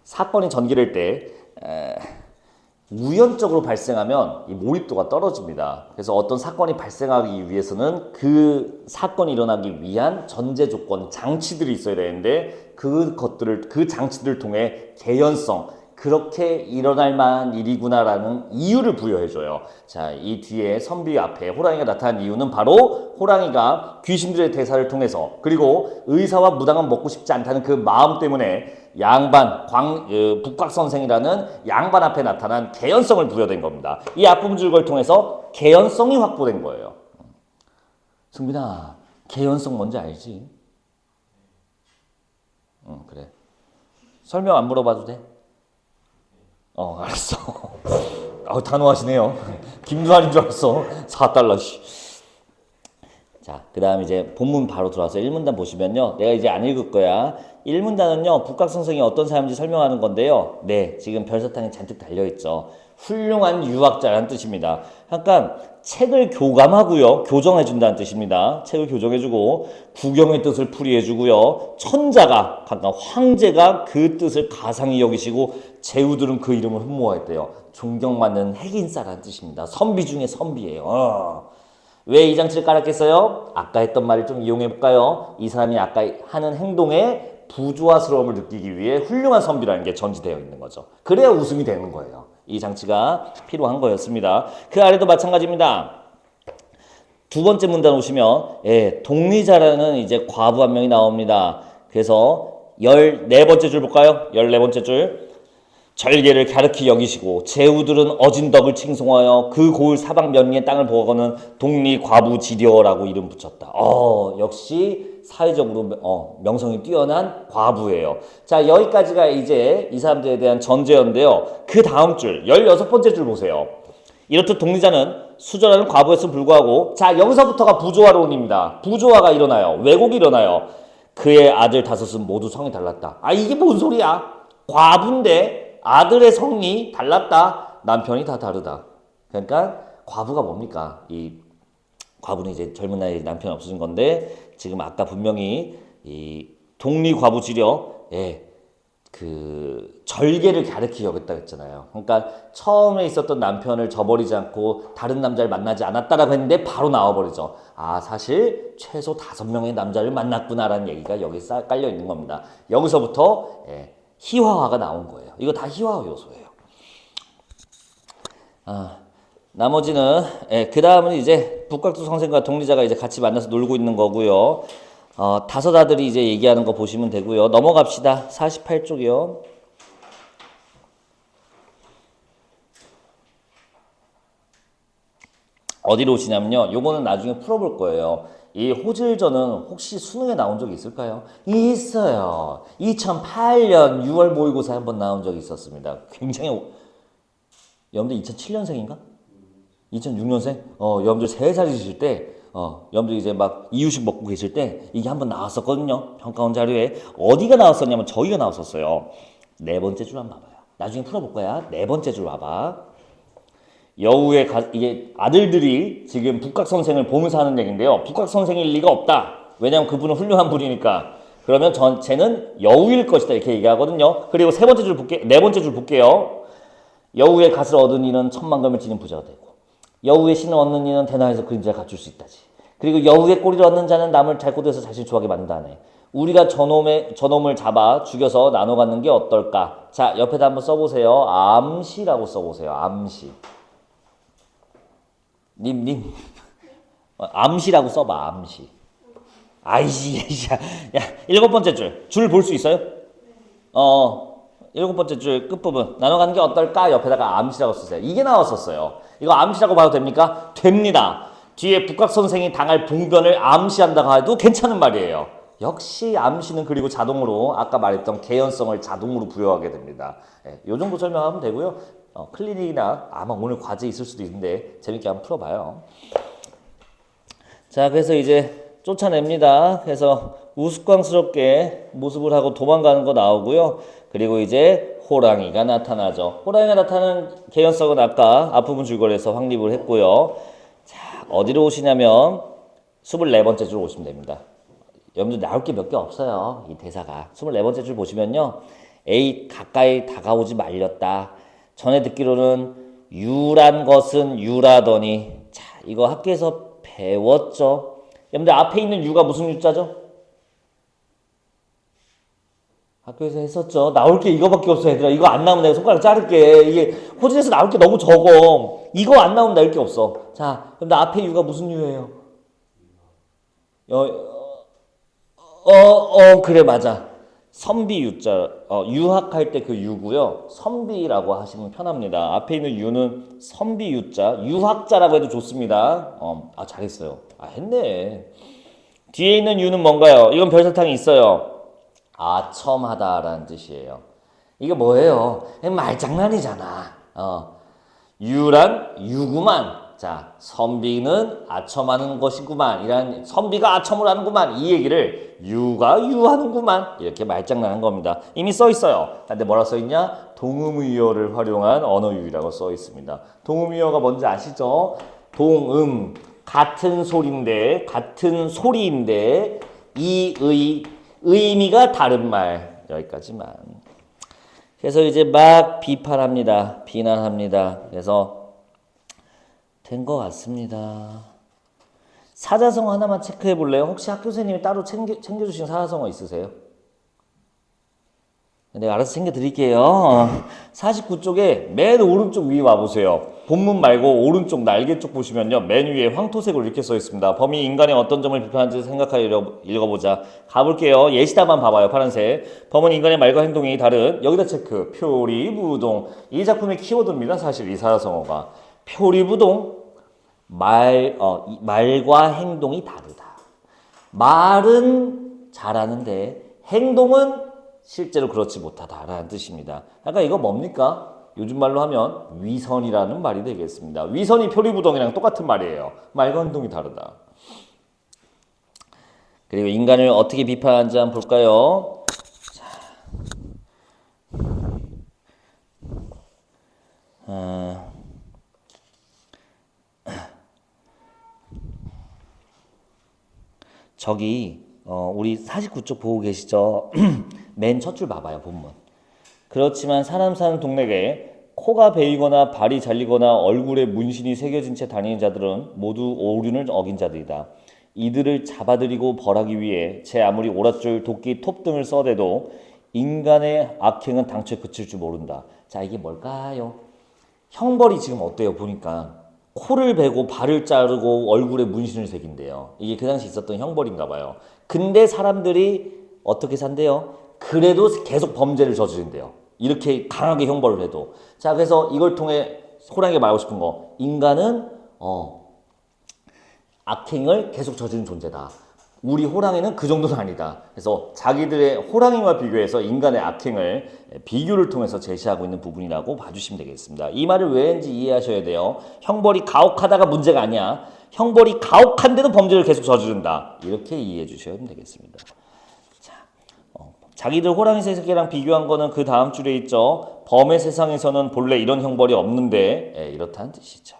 사건이 전개될 때 우연적으로 발생하면 이 몰입도가 떨어집니다. 그래서 어떤 사건이 발생하기 위해서는 그 사건이 일어나기 위한 전제 조건, 장치들이 있어야 되는데 그 장치들을 통해 개연성, 그렇게 일어날 만한 일이구나라는 이유를 부여해줘요. 자, 이 뒤에 선비 앞에 호랑이가 나타난 이유는 바로 호랑이가 귀신들의 대사를 통해서 그리고 의사와 무당은 먹고 싶지 않다는 그 마음 때문에 북각선생이라는 양반 앞에 나타난 개연성을 부여된 겁니다. 이 앞부분 줄거리를 통해서 개연성이 확보된 거예요. 승빈아, 개연성 뭔지 알지? 응, 그래. 설명 안 물어봐도 돼? 알았어. 단호하시네요. 김두한인 줄 알았어. 4달러, 씨. 자, 그 다음 이제 본문 바로 들어와서 1문단 보시면요. 내가 이제 안 읽을 거야. 1문단은요, 북각선생이 어떤 사람인지 설명하는 건데요. 네, 지금 별사탕이 잔뜩 달려있죠. 훌륭한 유학자라는 뜻입니다. 잠깐, 책을 교감하고요. 교정해준다는 뜻입니다. 책을 교정해주고, 구경의 뜻을 풀이해주고요. 천자가, 각각 황제가 그 뜻을 가상히 여기시고, 제후들은 그 이름을 흠모했대요. 존경받는 핵인싸라는 뜻입니다. 선비 중에 선비예요. 왜 이 장치를 깔았겠어요? 아까 했던 말을 좀 이용해볼까요? 이 사람이 아까 하는 행동에 부조화스러움을 느끼기 위해 훌륭한 선비라는 게 전제되어 있는 거죠. 그래야 웃음이 되는 거예요. 이 장치가 필요한 거였습니다. 그 아래도 마찬가지입니다. 두 번째 문단 오시면 예, 동리자라는 이제 과부 한 명이 나옵니다. 그래서 14번째 줄 볼까요? 14번째 줄. 절개를 갸륵히 여기시고 제후들은 어진 덕을 칭송하여 그 고을 사방 면리의 땅을 보거는 동리 과부지려라고 이름 붙였다. 역시 사회적으로 명성이 뛰어난 과부예요. 자, 여기까지가 이제 이 사람들에 대한 전제였는데요. 그 다음 줄 16번째 줄 보세요. 이렇듯 동리자는 수절하는 과부였음 불구하고 자, 여기서부터가 부조화론입니다. 부조화가 일어나요. 왜곡이 일어나요. 그의 아들 다섯은 모두 성이 달랐다. 이게 뭔 소리야? 과부인데 아들의 성이 달랐다. 남편이 다 다르다. 그러니까 과부가 뭡니까? 이 과부는 이제 젊은 나이에 남편이 없어진 건데 지금 아까 분명히 이 동리 과부지려 그 절개를 갸륵히 여겼다고 했잖아요. 그러니까 처음에 있었던 남편을 저버리지 않고 다른 남자를 만나지 않았다라고 했는데 바로 나와버리죠. 사실 최소 5명의 남자를 만났구나라는 얘기가 여기 깔려 있는 겁니다. 여기서부터 희화화가 나온 거예요. 이거 다 희화화 요소예요. 나머지는 그 다음은 이제 북각두 선생과 동리자가 이제 같이 만나서 놀고 있는 거고요. 다섯 아들이 이제 얘기하는 거 보시면 되고요. 넘어갑시다. 48쪽이요. 어디로 오시냐면요. 요거는 나중에 풀어볼 거예요. 이 호질전은 혹시 수능에 나온 적이 있을까요? 있어요. 2008년 6월 모의고사에 한번 나온 적이 있었습니다. 굉장히 여러분들 2007년생인가? 2006년생? 여러분들 3살이실 때 여러분들 이제 막 이유식 먹고 계실 때 이게 한번 나왔었거든요. 평가원 자료에. 어디가 나왔었냐면 저희가 나왔었어요. 4번째 줄 한번 봐봐요. 나중에 풀어볼 거야. 4번째 줄 봐봐. 여우의 이게 아들들이 지금 북각 선생을 보면서 하는 얘기인데요. 북각 선생일 리가 없다. 왜냐하면 그분은 훌륭한 분이니까. 그러면 쟤는 여우일 것이다 이렇게 얘기하거든요. 그리고 3번째 줄 볼게, 4번째 줄 볼게요. 여우의 갓을 얻은 이는 천만금을 지닌 부자가 되고 여우의 신을 얻는 이는 대나에서 그림자를 갖출 수 있다지. 그리고 여우의 꼬리를 얻는 자는 남을 잘 꼬드려서 자신을 좋아하게 만든다네. 우리가 저놈을 잡아 죽여서 나눠 갖는 게 어떨까? 자, 옆에다 한번 써보세요. 암시라고 써보세요. 암시. 님. 암시라고 써봐, 암시. 야, 7번째 줄 볼 수 있어요? 7번째 줄 끝부분. 나눠가는 게 어떨까? 옆에다가 암시라고 쓰세요. 이게 나왔었어요. 이거 암시라고 봐도 됩니까? 됩니다. 뒤에 북각 선생이 당할 봉변을 암시한다고 해도 괜찮은 말이에요. 역시 암시는 그리고 자동으로 아까 말했던 개연성을 자동으로 부여하게 됩니다. 요 정도 설명하면 되고요. 클리닉이나 아마 오늘 과제 있을 수도 있는데 재밌게 한번 풀어봐요. 자, 그래서 이제 쫓아냅니다. 그래서 우스꽝스럽게 모습을 하고 도망가는 거 나오고요. 그리고 이제 호랑이가 나타나죠. 호랑이가 나타나는 개연성은 아까 앞부분 줄거리에서 확립을 했고요. 자, 어디로 오시냐면 24번째 줄 오시면 됩니다. 여러분들 나올 게 몇 개 없어요. 이 대사가. 24번째 줄 보시면요. 에이, 가까이 다가오지 말렸다. 전에 듣기로는 유란 것은 유라더니. 자, 이거 학교에서 배웠죠. 여러분들 앞에 있는 유가 무슨 유자죠? 학교에서 했었죠. 나올 게 이거밖에 없어 얘들아. 이거 안 나오면 내가 손가락 자를게. 이게 호진에서 나올 게 너무 적어. 이거 안 나오면 나올 게 없어. 자, 여러분들 앞에 유가 무슨 유예요? 그래 맞아. 선비 유자. 유학할 때 그 유고요. 선비라고 하시면 편합니다. 앞에 있는 유는 선비 유자. 유학자라고 해도 좋습니다. 잘했어요. 했네. 뒤에 있는 유는 뭔가요? 이건 별사탕이 있어요. 아첨하다라는 뜻이에요. 이게 뭐예요? 말장난이잖아. 유란 유구만. 자, 선비는 아첨하는 것이구만. 이런 선비가 아첨을 하는구만. 이 얘기를 유가 유하는구만. 이렇게 말장난한 겁니다. 이미 써 있어요. 근데 뭐라 써 있냐? 동음의어를 활용한 언어유희라고 써 있습니다. 동음의어가 뭔지 아시죠? 동음 같은 소리인데 이의 의미가 다른 말. 여기까지만. 그래서 이제 막 비판합니다. 비난합니다. 그래서 된 것 같습니다. 사자성어 하나만 체크해 볼래요? 혹시 학교 선생님이 따로 챙겨주신 사자성어 있으세요? 내가 알아서 챙겨드릴게요. 49쪽에 맨 오른쪽 위에 와보세요. 본문 말고 오른쪽 날개 쪽 보시면요. 맨 위에 황토색으로 이렇게 써 있습니다. 범이 인간의 어떤 점을 비판하는지 생각하여 읽어보자. 가볼게요. 예시다만 봐봐요. 파란색. 범은 인간의 말과 행동이 다른. 여기다 체크. 표리부동. 이 작품의 키워드입니다. 사실 이 사자성어가. 표리부동. 말과 행동이 다르다. 말은 잘하는데 행동은 실제로 그렇지 못하다라는 뜻입니다. 아까 이거 뭡니까? 요즘 말로 하면 위선이라는 말이 되겠습니다. 위선이 표리부동이랑 똑같은 말이에요. 말과 행동이 다르다. 그리고 인간을 어떻게 비판하는지 한번 볼까요? 저기 우리 49쪽 보고 계시죠? 맨 첫 줄 봐봐요. 본문. 그렇지만 사람 사는 동네에 코가 베이거나 발이 잘리거나 얼굴에 문신이 새겨진 채 다니는 자들은 모두 오륜을 어긴 자들이다. 이들을 잡아들이고 벌하기 위해 제 아무리 오랏줄, 도끼, 톱 등을 써대도 인간의 악행은 당초에 그칠 줄 모른다. 자, 이게 뭘까요? 형벌이 지금 어때요? 보니까 코를 베고 발을 자르고 얼굴에 문신을 새긴대요. 이게 그 당시 있었던 형벌인가 봐요. 근데 사람들이 어떻게 산대요? 그래도 계속 범죄를 저지른대요. 이렇게 강하게 형벌을 해도. 자, 그래서 이걸 통해 호랑이가 말하고 싶은 거. 인간은 악행을 계속 저지른 존재다. 우리 호랑이는 그 정도는 아니다. 그래서 자기들의 호랑이와 비교해서 인간의 악행을 비교를 통해서 제시하고 있는 부분이라고 봐주시면 되겠습니다. 이 말을 왜 했는지 이해하셔야 돼요. 형벌이 가혹하다가 문제가 아니야. 형벌이 가혹한데도 범죄를 계속 저지른다. 이렇게 이해해 주셔야 되겠습니다. 자, 자기들 호랑이 세계랑 비교한 거는 그 다음 줄에 있죠. 범의 세상에서는 본래 이런 형벌이 없는데 이렇다는 뜻이죠.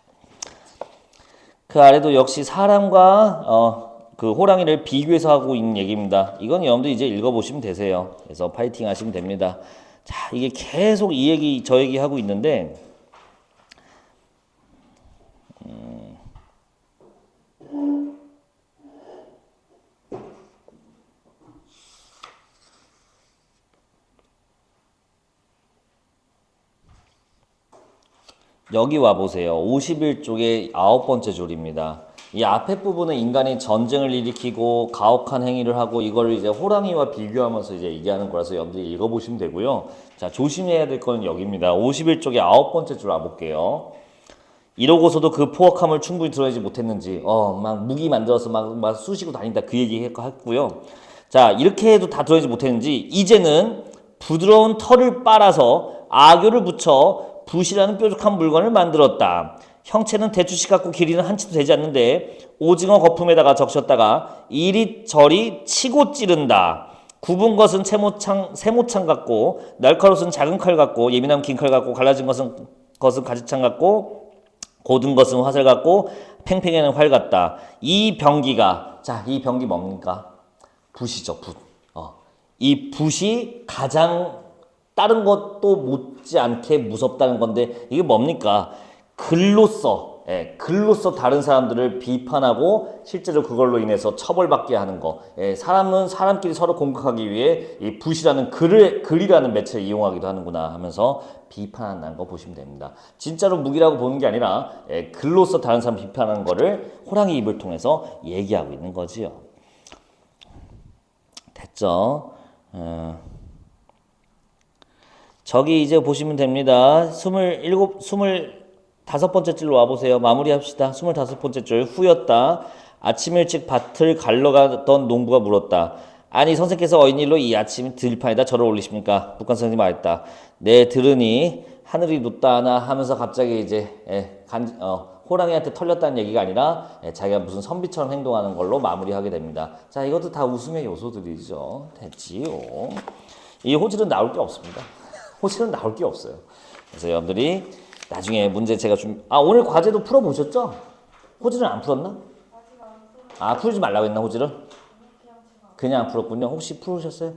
그 아래도 역시 사람과 그 호랑이를 비교해서 하고 있는 얘기입니다. 이건 여러분들 이제 읽어보시면 되세요. 그래서 파이팅 하시면 됩니다. 자, 이게 계속 이 얘기 저 얘기 하고 있는데 여기 와보세요. 51쪽의 9번째 줄입니다. 이 앞에 부분은 인간이 전쟁을 일으키고 가혹한 행위를 하고 이걸 이제 호랑이와 비교하면서 이제 얘기하는 거라서 여러분들이 읽어보시면 되고요. 자, 조심해야 될 거는 여기입니다. 51쪽의 9번째 줄 와볼게요. 이러고서도 그 포악함을 충분히 드러내지 못했는지 막 무기 만들어서 막 쑤시고 다닌다 그 얘기 했고요. 자, 이렇게 해도 다 드러내지 못했는지 이제는 부드러운 털을 빨아서 악교를 붙여 붓이라는 뾰족한 물건을 만들었다. 형체는 대추씨 같고 길이는 한치도 되지 않는데 오징어 거품에다가 적셨다가 이리저리 치고 찌른다. 굽은 것은 세모창 같고 날카로운 작은 칼 같고 예민한 긴 칼 같고 갈라진 것은 가지창 같고 고든 것은 화살 같고 팽팽해는 활 같다. 이 병기가 이 병기 뭡니까? 붓이죠. 붓. 이 붓이 가장 다른 것도 못지않게 무섭다는 건데 이게 뭡니까? 글로써 다른 사람들을 비판하고 실제로 그걸로 인해서 처벌받게 하는 거. 사람은 사람끼리 서로 공격하기 위해 이 붓이라는 글이라는 매체를 이용하기도 하는구나 하면서 비판한다는 거 보시면 됩니다. 진짜로 무기라고 보는 게 아니라 글로써 다른 사람 비판하는 거를 호랑이 입을 통해서 얘기하고 있는 거지요. 됐죠? 저기 이제 보시면 됩니다. 25번째 줄로 와보세요. 마무리합시다. 25번째 줄. 후였다. 아침 일찍 밭을 갈러가던 농부가 물었다. 아니 선생께서 어인일로 이 아침 들판에다 절을 올리십니까? 북한 선생님이 말했다. 네 들으니 하늘이 높다 하나 하면서 갑자기 이제 호랑이한테 털렸다는 얘기가 아니라 자기가 무슨 선비처럼 행동하는 걸로 마무리하게 됩니다. 자, 이것도 다 웃음의 요소들이죠. 됐지요. 이 호질은 나올 게 없습니다. 호질은 나올 게 없어요. 그래서 여러분들이 나중에 문제 제가 오늘 과제도 풀어보셨죠? 호질은 안 풀었나? 풀지 말라고 했나 호질은? 그냥 안 풀었군요. 혹시 풀으셨어요?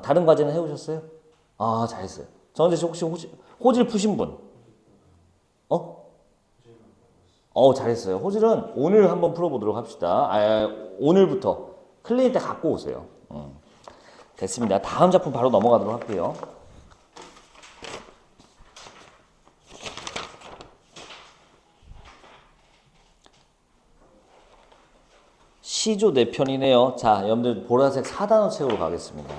다른 과제는 해오셨어요? 잘했어요. 정은재 씨 혹시 호질 푸신 분? 잘했어요. 호질은 오늘 한번 풀어보도록 합시다. 오늘부터 클리닉 때 갖고 오세요. 됐습니다. 다음 작품 바로 넘어가도록 할게요. 시조 4편이네요. 자, 여러분들 보라색 4단원 책으로 가겠습니다.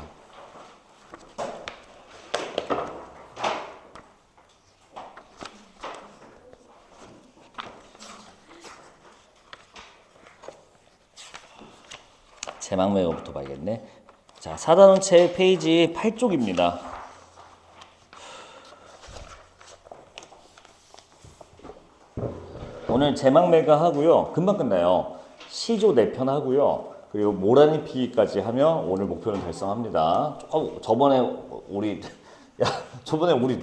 제막 매거부터 봐야겠네. 자, 4단원 책 페이지 8쪽입니다. 오늘 제막 매가 하고요. 금방 끝나요. 시조 4편 하고요. 그리고 모라니 피기까지 하면 오늘 목표는 달성합니다. 저번에 우리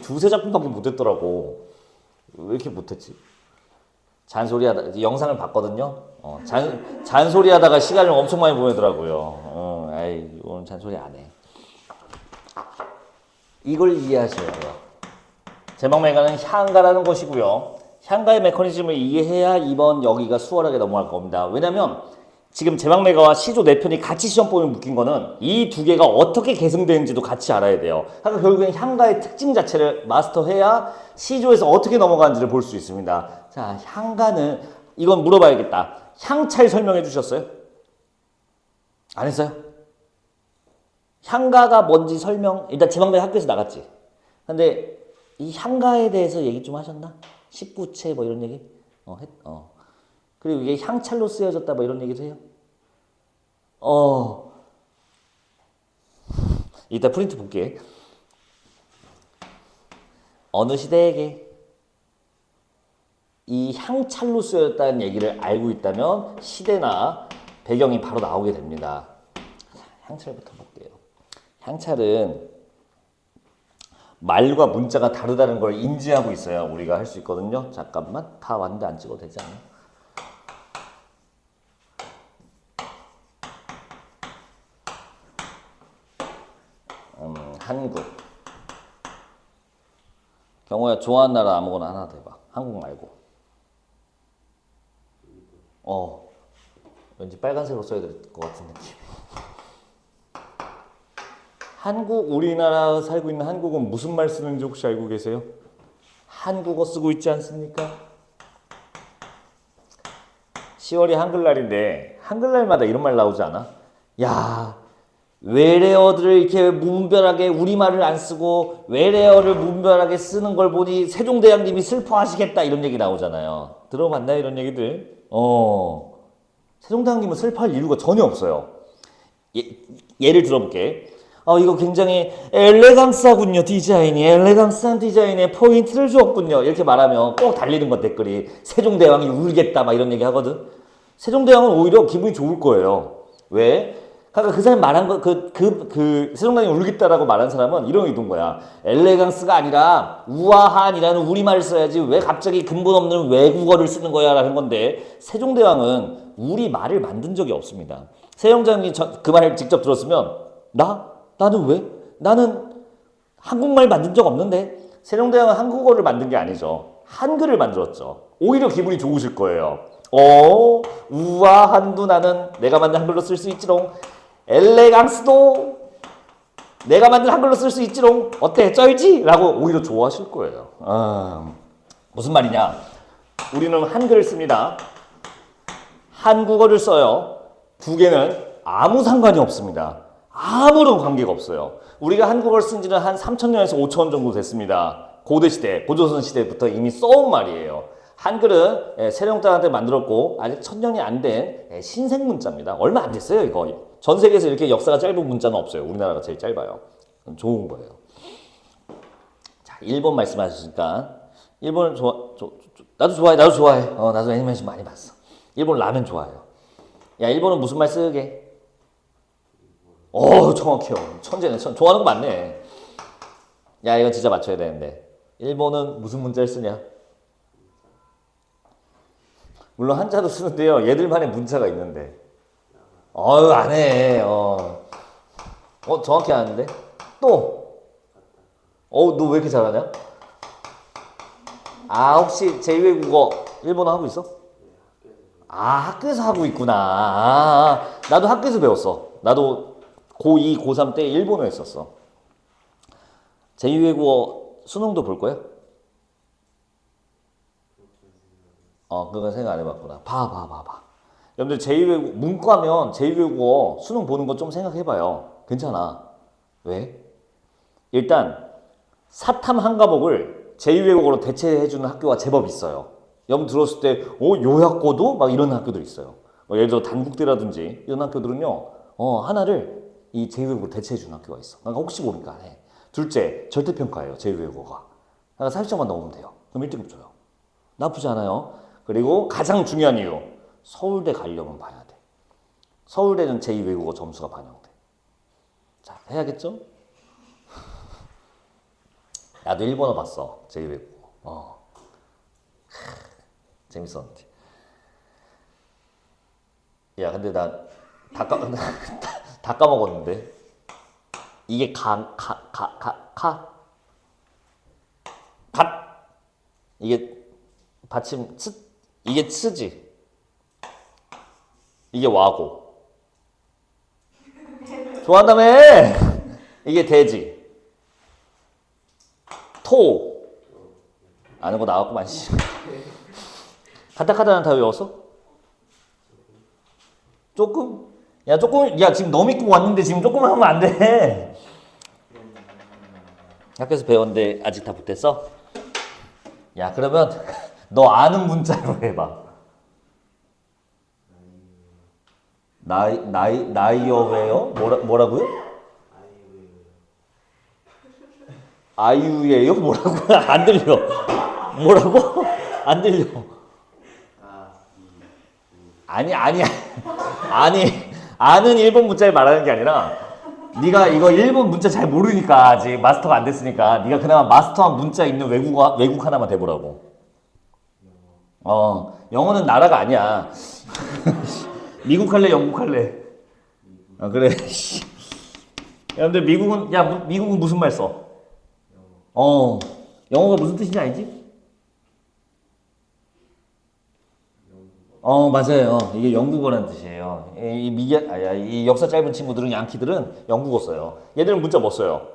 두세 작품밖에 못했더라고. 왜 이렇게 못했지? 잔소리하다 영상을 봤거든요. 잔소리하다가 시간을 엄청 많이 보내더라고요. 오늘 잔소리 안 해. 이걸 이해하셔야 돼요. 제막매가는 향가라는 것이고요. 향가의 메커니즘을 이해해야 이번 여기가 수월하게 넘어갈 겁니다. 왜냐면 지금 제막매가와 시조 4편이 같이 시험범위 묶인 거는 이 두 개가 어떻게 계승되는지도 같이 알아야 돼요. 그러니까 결국엔 향가의 특징 자체를 마스터해야 시조에서 어떻게 넘어가는지를 볼 수 있습니다. 자, 향가는 이건 물어봐야겠다. 향찰 설명해 주셨어요? 안 했어요? 향가가 뭔지 설명, 일단 제막매가 학교에서 나갔지. 근데 이 향가에 대해서 얘기 좀 하셨나? 19채 뭐 이런 얘기? 그리고 이게 향찰로 쓰여졌다 뭐 이런 얘기도 해요? 이따 프린트 볼게. 어느 시대에게 이 향찰로 쓰여졌다는 얘기를 알고 있다면 시대나 배경이 바로 나오게 됩니다. 향찰부터 볼게요. 향찰은 말과 문자가 다르다는 걸 인지하고 있어야 우리가 할 수 있거든요. 잠깐만, 다 왔는데 안 찍어도 되지 않나? 한국. 경호야, 좋아하는 나라 아무거나 하나 더 해봐. 한국 말고. 왠지 빨간색으로 써야 될 것 같은 느낌. 한국, 우리나라 살고 있는 한국은 무슨 말 쓰는지 혹시 알고 계세요? 한국어 쓰고 있지 않습니까? 10월이 한글날인데 한글날마다 이런 말 나오지 않아? 야, 외래어들을 이렇게 무분별하게 우리말을 안 쓰고 외래어를 무분별하게 쓰는 걸 보니 세종대왕님이 슬퍼하시겠다 이런 얘기 나오잖아요. 들어봤나요 이런 얘기들? 세종대왕님은 슬퍼할 이유가 전혀 없어요. 예를 들어볼게. 이거 굉장히 엘레강스하군요. 디자인이 엘레강스한 디자인에 포인트를 주었군요. 이렇게 말하면 꼭 달리는 건 댓글이 세종대왕이 울겠다 막 이런 얘기 하거든. 세종대왕은 오히려 기분이 좋을 거예요. 왜? 그러니까 그 사람이 말한 거 세종대왕이 울겠다라고 말한 사람은 이런 의도인 거야. 엘레강스가 아니라 우아한이라는 우리말을 써야지 왜 갑자기 근본 없는 외국어를 쓰는 거야 라는 건데 세종대왕은 우리말을 만든 적이 없습니다. 세종대왕이 그 말을 직접 들었으면 나는 왜? 나는 한국말 만든 적 없는데? 세종대왕은 한국어를 만든 게 아니죠. 한글을 만들었죠. 오히려 기분이 좋으실 거예요. 우아한도 나는 내가 만든 한글로 쓸 수 있지롱. 엘레강스도 내가 만든 한글로 쓸 수 있지롱. 어때? 쩔지? 라고 오히려 좋아하실 거예요. 무슨 말이냐? 우리는 한글을 씁니다. 한국어를 써요. 두 개는 아무 상관이 없습니다. 아무런 관계가 없어요. 우리가 한국어를 쓴 지는 한 3,000년에서 5,000년 정도 됐습니다. 고대시대, 고조선 시대부터 이미 써온 말이에요. 한글은 세종대왕한테 만들었고 아직 1000년이 안 된 신생 문자입니다. 얼마 안 됐어요 이거. 전 세계에서 이렇게 역사가 짧은 문자는 없어요. 우리나라가 제일 짧아요. 좋은 거예요. 자, 일본 말씀하셨으니까 일본은 나도 좋아해. 나도 애니메이션 많이 봤어. 일본 라면 좋아해요. 야, 일본은 무슨 말 쓰게? 정확해요. 천재네. 좋아하는 거 맞네. 야, 이건 진짜 맞춰야 되는데. 일본은 무슨 문자를 쓰냐? 물론 한자도 쓰는데요. 얘들만의 문자가 있는데. 안 해. 정확히 아는데? 또. 너 왜 이렇게 잘하냐? 혹시 제2외국어 일본어 하고 있어? 학교에서 하고 있구나. 나도 학교에서 배웠어. 나도 고2, 고3 때 일본어 했었어. 제2외국어 수능도 볼 거야? 그건 생각 안 해봤구나. 봐. 여러분들 제2외국어 문과면 제2외국어 수능 보는 거 좀 생각해봐요. 괜찮아. 왜? 일단 사탐 한 과목을 제2외국어로 대체해주는 학교가 제법 있어요. 여러분 들었을 때 요약고도 막 이런 학교들 있어요. 예를 들어 단국대라든지 이런 학교들은요 하나를 이 제2외국어로 대체해주는 학교가 있어. 그러니까 혹시 모르니까 해. 둘째 절대평가예요. 제2외국어가. 그러니까 40점만 넘으면 돼요. 그럼 1등급 줘요. 나쁘지 않아요. 그리고 가장 중요한 이유 서울대 가려면 봐야 돼. 서울대는 제2외국어 점수가 반영돼. 자 해야겠죠? 나도 일본어 봤어. 제2외국어. 재밌었는데. 야 근데 나 다 까먹었는데. 이게 갓 이게 받침 이게 츠지. 이게 와고. 좋아한다며. 이게 대지. 토. 아는 거 나왔구만 씨. 카타카나는 다 외웠어? 조금? 야 지금 너 믿고 왔는데 지금 조금만 하면 안 돼. 학교에서 배웠는데 아직 다 못했어? 야 그러면 너 아는 문자로 해봐. 나이어웨어? 뭐라고요? 아이유예요? 뭐라고? 안 들려. 뭐라고? 안 들려. 아니 아는 일본 문자를 말하는 게 아니라 네가 이거 일본 문자 잘 모르니까 아직 마스터가 안 됐으니까 네가 그나마 마스터한 문자 있는 외국 하나만 대보라고. 영어는 나라가 아니야. 미국 할래 영국 할래? 그래. 여러분들 미국은 무슨 말 써? 영어가 무슨 뜻인지 알지? 맞아요. 이게 영국어라는 뜻이에요. 이 역사 짧은 친구들은 양키들은 영국어 써요. 얘들은 문자 뭐 써요?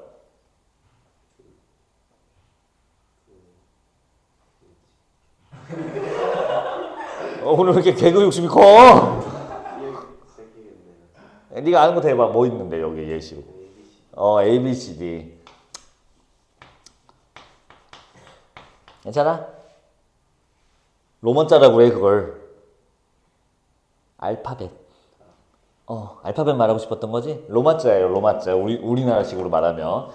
오늘 왜 이렇게 개그 욕심이 커? 네가 아는 거 대봐. 뭐 있는데 여기 예시로? ABCD. 괜찮아? 로먼자라고 해 그걸. 알파벳. 알파벳 말하고 싶었던 거지? 로마자예요, 로마자. 우리나라식으로 말하면.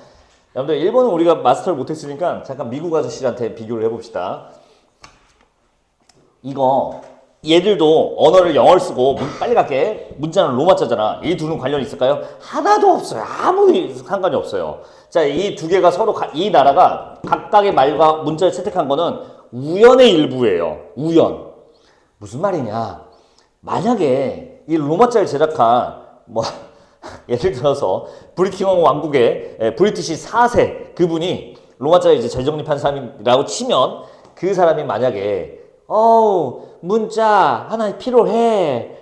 여러분들, 일본은 우리가 마스터를 못했으니까 잠깐 미국 아저씨한테 비교를 해봅시다. 이거, 얘들도 언어를 영어를 쓰고, 빨리 갈게. 문자는 로마자잖아. 이 둘은 관련이 있을까요? 하나도 없어요. 아무 상관이 없어요. 자, 이 두 개가 서로, 이 나라가 각각의 말과 문자를 채택한 거는 우연의 일부예요. 우연. 무슨 말이냐? 만약에 이 로마자를 제작한 예를 들어서 브리티엉 왕국의 브리티시 4세 그분이 로마자를 이제 재정립한 사람이라고 치면 그 사람이 만약에 문자 하나 필요해.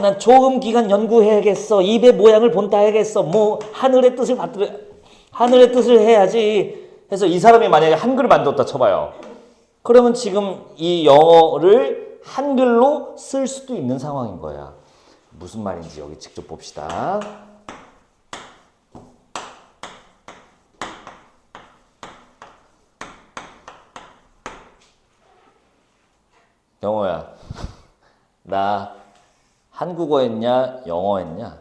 난 조금 기간 연구해야겠어. 입의 모양을 본따 해야겠어. 하늘의 뜻을 해야지. 해서 이 사람이 만약에 한글을 만들었다 쳐봐요. 그러면 지금 이 영어를 한글로 쓸 수도 있는 상황인 거야. 무슨 말인지 여기 직접 봅시다. 영어야. 나 한국어 했냐 영어 했냐?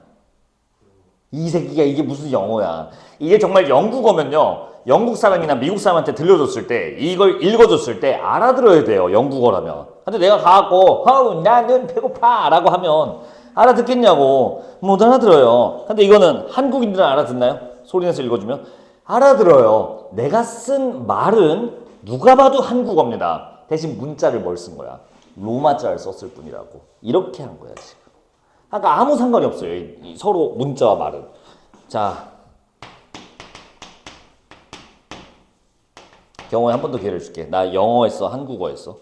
이 새끼가 이게 무슨 영어야. 이게 정말 영국어면요. 영국 사람이나 미국 사람한테 들려줬을 때 이걸 읽어줬을 때 알아들어야 돼요. 영국어라면. 근데 내가 가갖고 나는 배고파 라고 하면 알아듣겠냐고. 못 알아들어요. 근데 이거는 한국인들은 알아듣나요? 소리내서 읽어주면 알아들어요. 내가 쓴 말은 누가 봐도 한국어입니다. 대신 문자를 뭘 쓴 거야? 로마자를 썼을 뿐이라고. 이렇게 한 거야 지금. 그러니까 아무 상관이 없어요. 이 서로 문자와 말은. 자, 경호에 한 번 더 기회를 줄게. 나 영어 했어? 한국어 했어?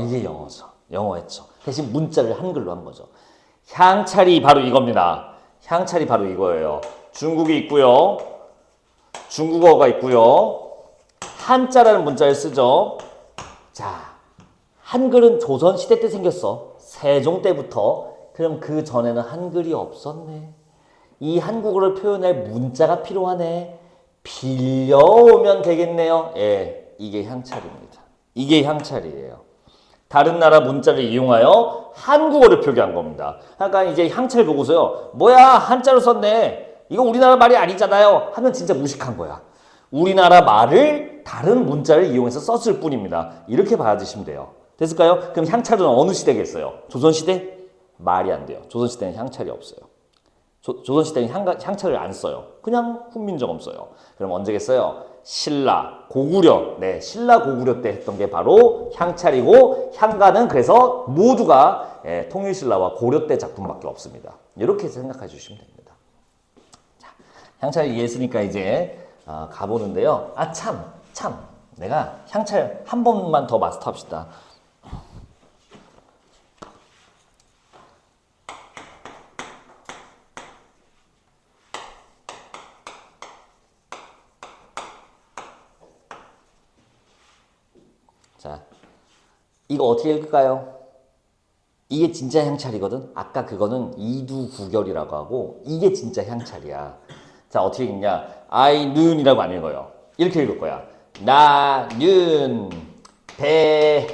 이게 영어죠. 영어 했죠. 대신 문자를 한글로 한 거죠. 향찰이 바로 이겁니다. 향찰이 바로 이거예요. 중국이 있고요. 중국어가 있고요. 한자라는 문자를 쓰죠. 자, 한글은 조선 시대 때 생겼어. 세종 때부터. 그럼 그 전에는 한글이 없었네. 이 한국어를 표현할 문자가 필요하네. 빌려오면 되겠네요. 예, 이게 향찰입니다. 이게 향찰이에요. 다른 나라 문자를 이용하여 한국어를 표기한 겁니다. 그러니까 이제 향찰 보고서요. 뭐야, 한자로 썼네. 이거 우리나라 말이 아니잖아요. 하면 진짜 무식한 거야. 우리나라 말을 다른 문자를 이용해서 썼을 뿐입니다. 이렇게 받아주시면 돼요. 됐을까요? 그럼 향찰은 어느 시대겠어요? 조선시대? 말이 안 돼요. 조선시대는 향찰이 없어요. 조선시대는 향찰을 안 써요. 그냥 훈민정음 써요. 그럼 언제겠어요? 신라, 고구려. 네, 신라, 고구려 때 했던 게 바로 향찰이고, 향가는 그래서 모두가 통일신라와 고려 때 작품밖에 없습니다. 이렇게 생각해 주시면 됩니다. 자, 향찰 이해했으니까 이제 가보는데요. 참. 내가 향찰 한 번만 더 마스터합시다. 자, 이거 어떻게 읽을까요? 이게 진짜 향찰이거든. 아까 그거는 이두구결이라고 하고 이게 진짜 향찰이야. 자, 어떻게 읽냐? 아이눈이라고 안 읽어요. 이렇게 읽을 거야. 나, 윤, 배,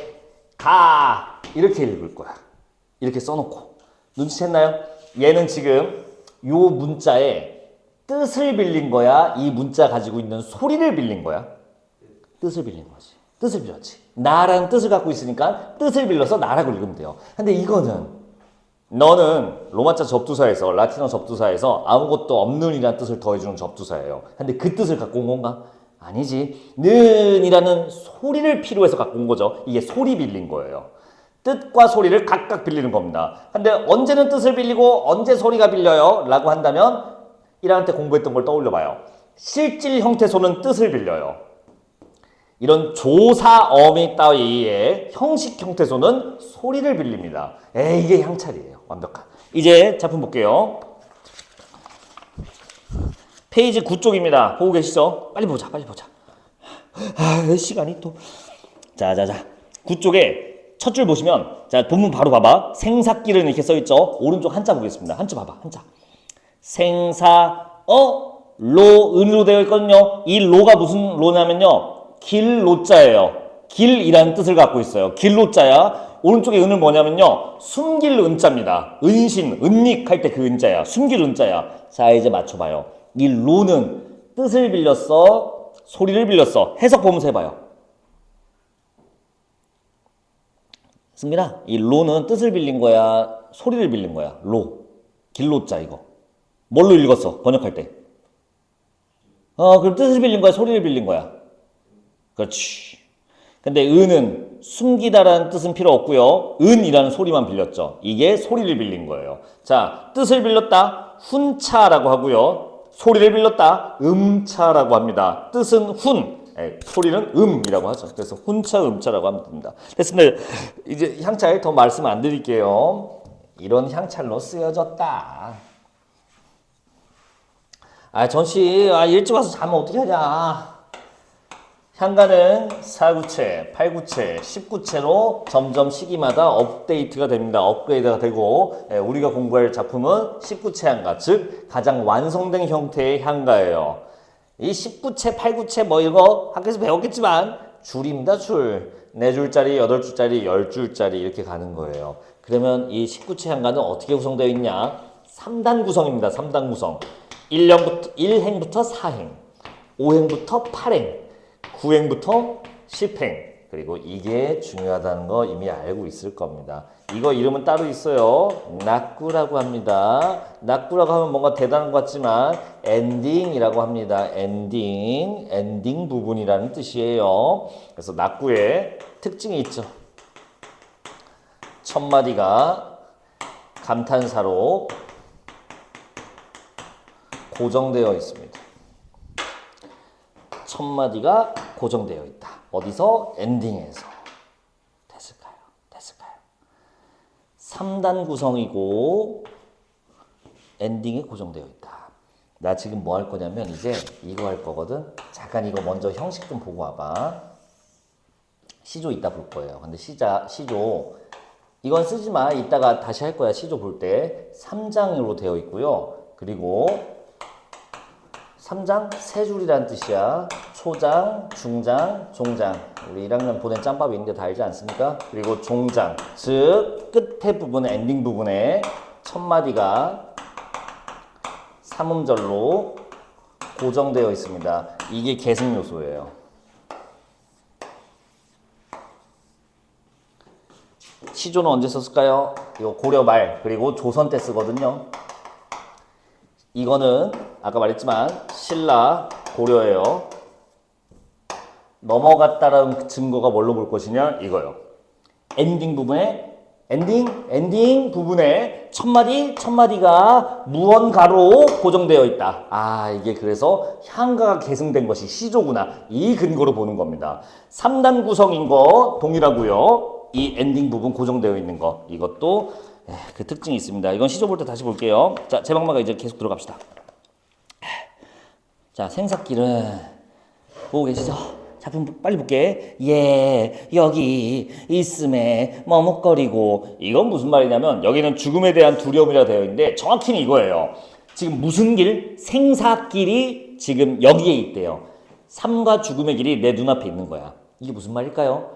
가 이렇게 읽을 거야. 이렇게 써놓고 눈치챘나요? 얘는 지금 요 문자에 뜻을 빌린 거야? 이 문자 가지고 있는 소리를 빌린 거야? 뜻을 빌린 거지. 뜻을 빌렸지. 나라는 뜻을 갖고 있으니까 뜻을 빌려서 나라고 읽으면 돼요. 근데 이거는 너는 로마자 접두사에서 라틴어 접두사에서 아무것도 없는이라는 뜻을 더해주는 접두사예요. 근데 그 뜻을 갖고 온 건가? 아니지. 는이라는 소리를 필요해서 갖고 온 거죠. 이게 소리 빌린 거예요. 뜻과 소리를 각각 빌리는 겁니다. 근데 언제는 뜻을 빌리고 언제 소리가 빌려요? 라고 한다면 1학년 때 공부했던 걸 떠올려 봐요. 실질 형태소는 뜻을 빌려요. 이런 조사, 어미 따위의 형식 형태소는 소리를 빌립니다. 이게 향찰이에요. 완벽한. 이제 작품 볼게요. 페이지 9쪽입니다. 보고 계시죠? 빨리 보자. 시간이 또. 자. 9쪽에 첫 줄 보시면, 자, 본문 바로 봐봐. 생사길은 이렇게 써있죠? 오른쪽 한자 보겠습니다. 한자 봐봐, 한자. 로, 은으로 되어 있거든요. 이 로가 무슨 로냐면요. 길로자예요. 길이라는 뜻을 갖고 있어요. 길로자야. 오른쪽에 은은 뭐냐면요. 숨길 은자입니다. 은신, 은닉 할 때 그 은자야. 숨길 은자야. 자, 이제 맞춰봐요. 이 로는 뜻을 빌렸어? 소리를 빌렸어? 해석 보면서 해봐요. 승민아, 이 로는 뜻을 빌린 거야? 소리를 빌린 거야? 로. 길로자 이거. 뭘로 읽었어? 번역할 때. 그럼 뜻을 빌린 거야? 소리를 빌린 거야? 그렇지. 근데 은은 숨기다라는 뜻은 필요 없고요. 은이라는 소리만 빌렸죠. 이게 소리를 빌린 거예요. 자, 뜻을 빌렸다. 훈차라고 하고요. 소리를 빌렸다. 음차라고 합니다. 뜻은 훈, 소리는 음이라고 하죠. 그래서 훈차, 음차라고 하면 됩니다. 됐습니다. 이제 향찰 더 말씀 안 드릴게요. 이런 향찰로 쓰여졌다. 전씨, 일찍 와서 자면 어떻게 하냐. 향가는 4구체, 8구체, 10구체로 점점 시기마다 업데이트가 됩니다. 업그레이드가 되고 우리가 공부할 작품은 10구체 향가, 즉 가장 완성된 형태의 향가예요. 이 10구체, 8구체 뭐 이거 학교에서 배웠겠지만 줄입니다. 줄. 4줄짜리, 8줄짜리, 10줄짜리 이렇게 가는 거예요. 그러면 이 10구체 향가는 어떻게 구성되어 있냐? 3단 구성입니다. 3단 구성. 1행부터 4행, 5행부터 8행, 9행부터 10행. 그리고 이게 중요하다는 거 이미 알고 있을 겁니다. 이거 이름은 따로 있어요. 낙구라고 합니다. 낙구라고 하면 뭔가 대단한 것 같지만 엔딩이라고 합니다. 엔딩 부분이라는 뜻이에요. 그래서 낙구의 특징이 있죠. 첫 마디가 감탄사로 고정되어 있습니다. 첫 마디가 고정되어 있다. 어디서? 엔딩에서. 됐을까요? 3단 구성이고 엔딩에 고정되어 있다. 나 지금 뭐 할 거냐면 이제 이거 할 거거든. 잠깐 이거 먼저 형식 좀 보고 와봐. 시조 이따 볼 거예요. 근데 시조 이건 쓰지 마. 이따가 다시 할 거야. 시조 볼 때. 3장으로 되어 있고요. 그리고 3장 세 줄이란 뜻이야. 초장, 중장, 종장. 우리 1학년 보낸 짬밥이 있는데 다 알지 않습니까? 그리고 종장. 즉 끝에 부분, 엔딩 부분에 첫 마디가 삼음절로 고정되어 있습니다. 이게 계승 요소예요. 시조는 언제 썼을까요? 이거 고려 말 그리고 조선 때 쓰거든요. 이거는 아까 말했지만 신라 고려예요. 넘어갔다라는 증거가 뭘로 볼 것이냐 이거요. 엔딩 부분에 첫 마디가 무언가로 고정되어 있다. 아, 이게 그래서 향가가 계승된 것이 시조구나. 이 근거로 보는 겁니다. 3단 구성인 거 동일하고요. 이 엔딩 부분 고정되어 있는 거 이것도 그 특징이 있습니다. 이건 시조 볼 때 다시 볼게요. 자, 제방마가 이제 계속 들어갑시다. 자, 생삭길은 보고 계시죠? 작품 빨리 볼게. 예, 여기 있음에 머뭇거리고. 이건 무슨 말이냐면 여기는 죽음에 대한 두려움이라 되어 있는데 정확히는 이거예요. 지금 무슨 길? 생사길이 지금 여기에 있대요. 삶과 죽음의 길이 내 눈앞에 있는 거야. 이게 무슨 말일까요?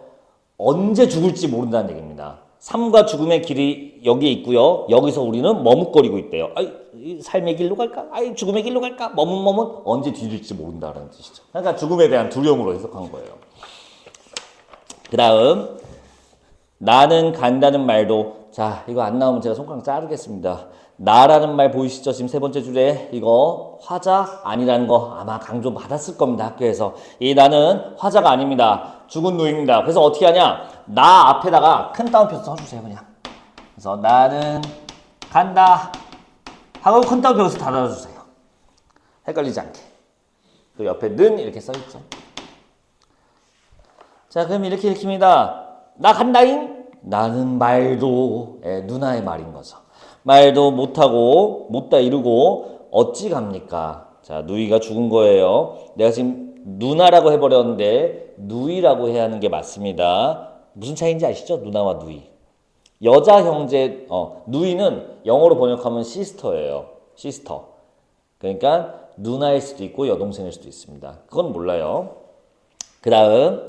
언제 죽을지 모른다는 얘기입니다. 삶과 죽음의 길이 여기에 있고요. 여기서 우리는 머뭇거리고 있대요. 아이, 삶의 길로 갈까? 아이, 죽음의 길로 갈까? 머뭇 언제 뒤질지 모른다는 뜻이죠. 그러니까 죽음에 대한 두려움으로 해석한 거예요. 그 다음 나는 간다는 말도 자, 이거 안 나오면 제가 손가락 자르겠습니다. 나라는 말 보이시죠? 지금 세 번째 줄에 이거 화자 아니라는 거 아마 강조 받았을 겁니다. 학교에서. 이 나는 화자가 아닙니다. 죽은 누이입니다. 그래서 어떻게 하냐? 나 앞에다가 큰 따옴표 써주세요. 그냥. 그래서 나는 간다 하고 큰 따옴표 다 달아주세요. 헷갈리지 않게. 그 옆에 는 이렇게 써있죠. 자, 그럼 이렇게 읽힙니다. 나 간다잉? 나는 말도 누나의 말인 거죠. 말도 못하고 못다 이루고 어찌 갑니까? 자, 누이가 죽은 거예요. 내가 지금 누나라고 해버렸는데 누이라고 해야 하는 게 맞습니다. 무슨 차이인지 아시죠? 누나와 누이. 여자 형제, 누이는 영어로 번역하면 시스터예요. 시스터. 그러니까 누나일 수도 있고 여동생일 수도 있습니다. 그건 몰라요. 그 다음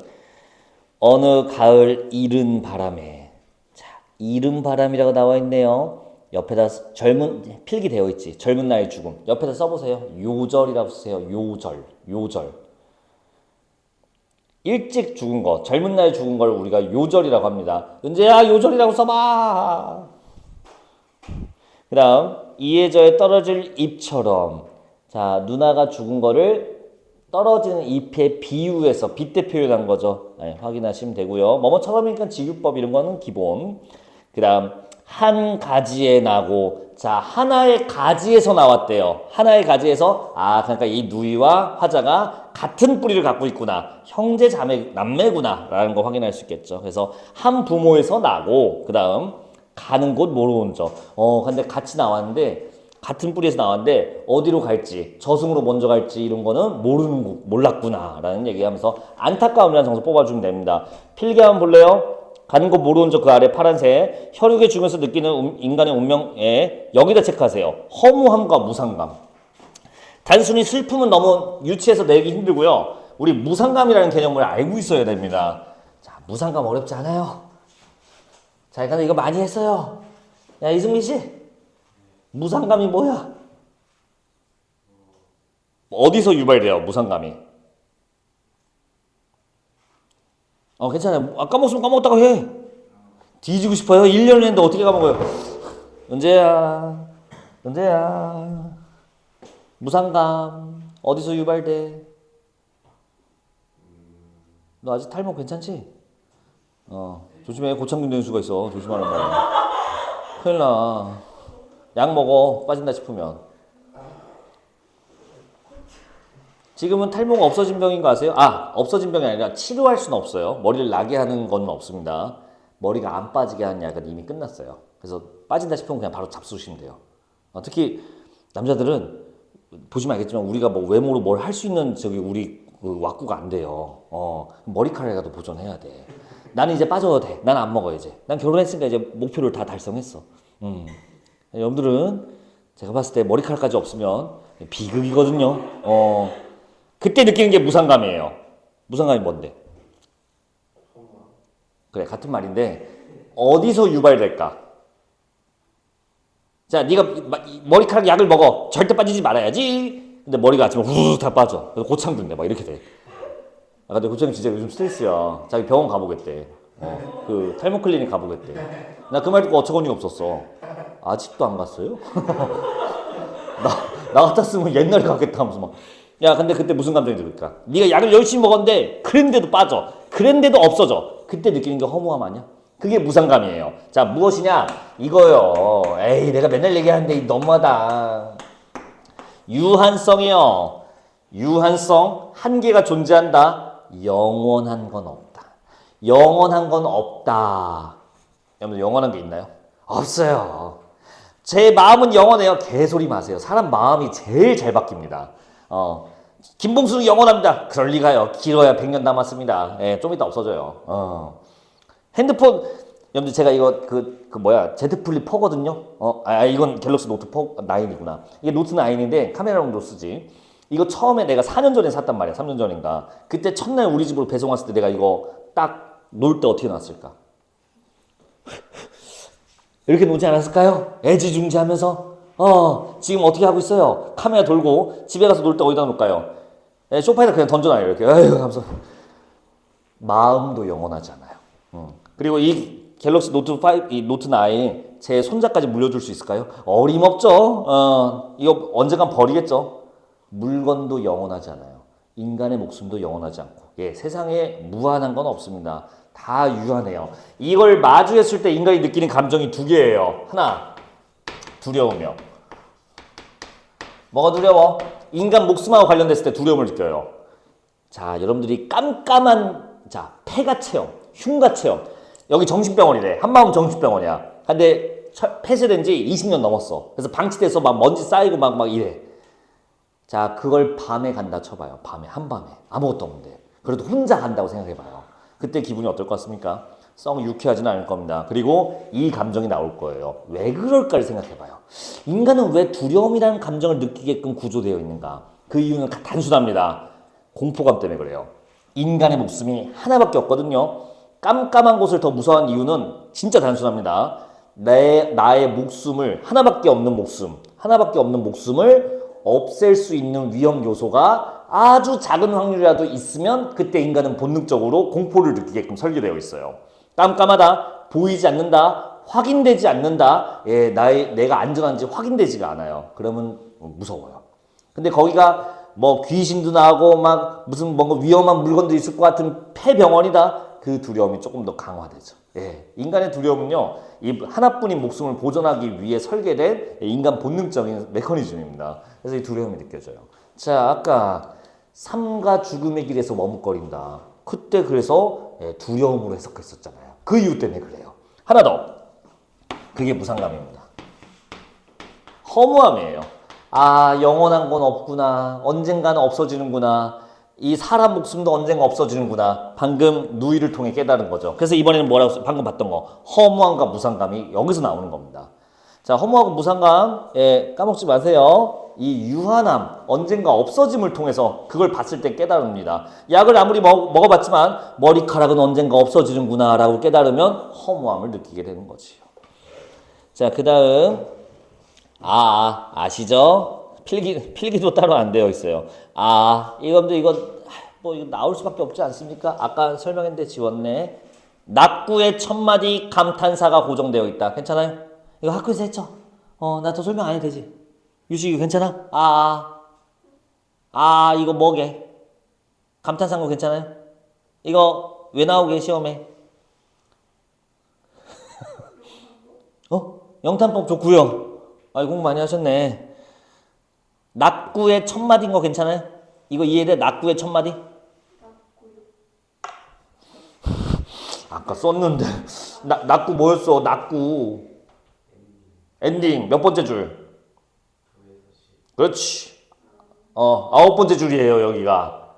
어느 가을 이른 바람에. 자, 이른 바람이라고 나와 있네요. 옆에다 필기되어 있지. 젊은 나이 죽음. 옆에다 써보세요. 요절이라고 쓰세요. 요절. 일찍 죽은 거, 젊은 나이 죽은 걸 우리가 요절이라고 합니다. 은재야, 요절이라고 써봐. 그 다음 이해저에 떨어질 잎처럼. 자, 누나가 죽은 거를 떨어지는 잎에 비유해서 빗대 표현한 거죠. 네, 확인하시면 되고요. 뭐뭐처럼이니까 직유법 이런 거는 기본. 그 다음 한 가지에 나고. 자, 하나의 가지에서 나왔대요. 하나의 가지에서 그러니까 이 누이와 화자가 같은 뿌리를 갖고 있구나. 형제 자매 남매구나 라는 거 확인할 수 있겠죠. 그래서 한 부모에서 나고 그 다음 가는 곳 모르는 저. 근데 같이 나왔는데 같은 뿌리에서 나왔는데 어디로 갈지 저승으로 먼저 갈지 이런 거는 몰랐구나 라는 얘기하면서 안타까움이라는 정서 뽑아주면 됩니다. 필기 한번 볼래요? 가는 곳 모르는 저 그 아래 파란색 혈육에 죽으면서 느끼는 인간의 운명에 여기다 체크하세요. 허무함과 무상감. 단순히 슬픔은 너무 유치해서 내기 힘들고요. 우리 무상감이라는 개념을 알고 있어야 됩니다. 자, 무상감 어렵지 않아요? 자, 근데 이거 많이 했어요. 야, 이승민 씨, 무상감이 뭐야? 어디서 유발돼요, 무상감이? 괜찮아요. 까먹었으면 까먹었다고 해. 뒤지고 싶어요? 1년을 했는데 어떻게 까먹어요? 은재야. 무상감. 어디서 유발돼? 너 아직 탈모 괜찮지? 조심해. 고창균 된수가 있어. 조심하란 말이야. 큰일 나. 약 먹어. 빠진다 싶으면. 지금은 탈모가 없어진 병인 거 아세요? 없어진 병이 아니라 치료할 수는 없어요. 머리를 나게 하는 건 없습니다. 머리가 안 빠지게 하는 약은 이미 끝났어요. 그래서 빠진다 싶으면 그냥 바로 잡수시면 돼요. 특히 남자들은 보시면 알겠지만 우리가 뭐 외모로 뭘 할 수 있는 우리 왁구가 안 돼요. 머리카락이라도 보존해야 돼. 나는 이제 빠져도 돼. 난 안 먹어 이제. 난 결혼했으니까 이제 목표를 다 달성했어. 여러분들은 제가 봤을 때 머리카락까지 없으면 비극이거든요. 그때 느끼는 게 무상감이에요. 무상감이 뭔데? 그래, 같은 말인데 어디서 유발될까? 자, 네가 머리카락 약을 먹어. 절대 빠지지 말아야지. 근데 머리가 아침에 후루룩 다 빠져. 그래서 고창 든대. 막 이렇게 돼. 아, 근데 고창이 진짜 요즘 스트레스야. 자기 병원 가보겠대. 그 탈모 클리닉 가보겠대. 나 그 말 듣고 어처구니가 없었어. 아직도 안 갔어요? 나 같았으면 옛날에 가겠다 하면서 막. 야, 근데 그때 무슨 감정이 들을까? 네가 약을 열심히 먹었는데 그랬는데도 빠져. 그랬는데도 없어져. 그때 느끼는 게 허무함 아니야? 그게 무상감이에요. 자, 무엇이냐? 이거요. 에이, 내가 맨날 얘기하는데 너무하다. 유한성이요. 유한성, 한계가 존재한다. 영원한 건 없다. 영원한 건 없다. 여러분, 영원한 게 있나요? 없어요. 제 마음은 영원해요. 개소리 마세요. 사람 마음이 제일 잘 바뀝니다. 김봉수는 영원합니다. 그럴 리가요. 길어야 100년 남았습니다. 예, 좀 이따 없어져요. 핸드폰, 여러분들 제가 이거 Z 플립 4거든요. 이건 갤럭시 노트 4 9이구나. 이게 노트 9인데 카메라용도 쓰지. 이거 처음에 내가 4년 전에 샀단 말이야. 3년 전인가. 그때 첫날 우리 집으로 배송 왔을 때 내가 이거 딱 놀 때 어떻게 놨을까? 이렇게 놓지 않았을까요? 애지중지하면서 지금 어떻게 하고 있어요? 카메라 돌고 집에 가서 놀 때 어디다 놓을까요? 소파에다 그냥 던져놔요. 이렇게 아유 하면서. 마음도 영원하지 않아요. 그리고 이 갤럭시 노트 5, 이 노트 9 제 손자까지 물려줄 수 있을까요? 어림없죠. 이거 언젠간 버리겠죠. 물건도 영원하지 않아요. 인간의 목숨도 영원하지 않고. 예, 세상에 무한한 건 없습니다. 다 유한해요. 이걸 마주했을 때 인간이 느끼는 감정이 두 개예요. 하나, 두려움이요. 뭐가 두려워? 인간 목숨하고 관련됐을 때 두려움을 느껴요. 자, 여러분들이 깜깜한 폐가 체험, 흉가 체험. 여기 정신병원이래. 한마음 정신병원이야. 근데 폐쇄된 지 20년 넘었어. 그래서 방치돼서 막 먼지 쌓이고 막 이래. 자, 그걸 밤에 간다 쳐봐요. 밤에, 한밤에. 아무것도 없는데. 그래도 혼자 간다고 생각해봐요. 그때 기분이 어떨 것 같습니까? 썩 유쾌하지는 않을 겁니다. 그리고 이 감정이 나올 거예요. 왜 그럴까를 생각해봐요. 인간은 왜 두려움이라는 감정을 느끼게끔 구조되어 있는가? 그 이유는 단순합니다. 공포감 때문에 그래요. 인간의 목숨이 하나밖에 없거든요. 깜깜한 곳을 더 무서워하는 이유는 진짜 단순합니다. 나의 목숨을, 하나밖에 없는 목숨을 없앨 수 있는 위험 요소가 아주 작은 확률이라도 있으면 그때 인간은 본능적으로 공포를 느끼게끔 설계되어 있어요. 깜깜하다, 보이지 않는다, 확인되지 않는다, 내가 안전한지 확인되지가 않아요. 그러면 무서워요. 근데 거기가 뭐 귀신도 나오고 막 무슨 뭔가 위험한 물건도 있을 것 같은 폐병원이다. 그 두려움이 조금 더 강화되죠. 예, 인간의 두려움은요, 이 하나뿐인 목숨을 보존하기 위해 설계된 인간 본능적인 메커니즘입니다. 그래서 이 두려움이 느껴져요. 자, 아까 삶과 죽음의 길에서 머뭇거린다. 그때 그래서 두려움으로 해석했었잖아요. 그 이유 때문에 그래요. 하나 더. 그게 무상감입니다. 허무함이에요. 아, 영원한 건 없구나. 언젠가는 없어지는구나. 이 사람 목숨도 언젠가 없어지는구나. 방금 누이를 통해 깨달은 거죠. 그래서 이번에는 뭐라고 했어요? 방금 봤던 거. 허무함과 무상감이 여기서 나오는 겁니다. 자, 허무하고 무상감, 까먹지 마세요. 이 유한함, 언젠가 없어짐을 통해서 그걸 봤을 때 깨달습니다. 약을 아무리 먹어봤지만 머리카락은 언젠가 없어지는구나 라고 깨달으면 허무함을 느끼게 되는 거지요. 자, 그 다음 아시죠? 필기도 따로 안 되어 있어요. 이거 나올 수밖에 없지 않습니까? 아까 설명했는데 지웠네. 낙구의 첫마디 감탄사가 고정되어 있다. 괜찮아요? 이거 학교에서 했죠? 나 더 설명 안 해도 되지? 유식이 괜찮아? 이거 뭐게? 감탄사인 거 괜찮아요? 이거 왜 나오게 시험에? 영탄법 좋고요. 공부 많이 하셨네. 낙구의 첫마디인 거 괜찮아요? 이거 이해돼? 낙구의 첫마디? 아까 썼는데 낙구 뭐였어? 낙구 엔딩 몇 번째 줄? 그렇지. 9번째 줄이에요 여기가.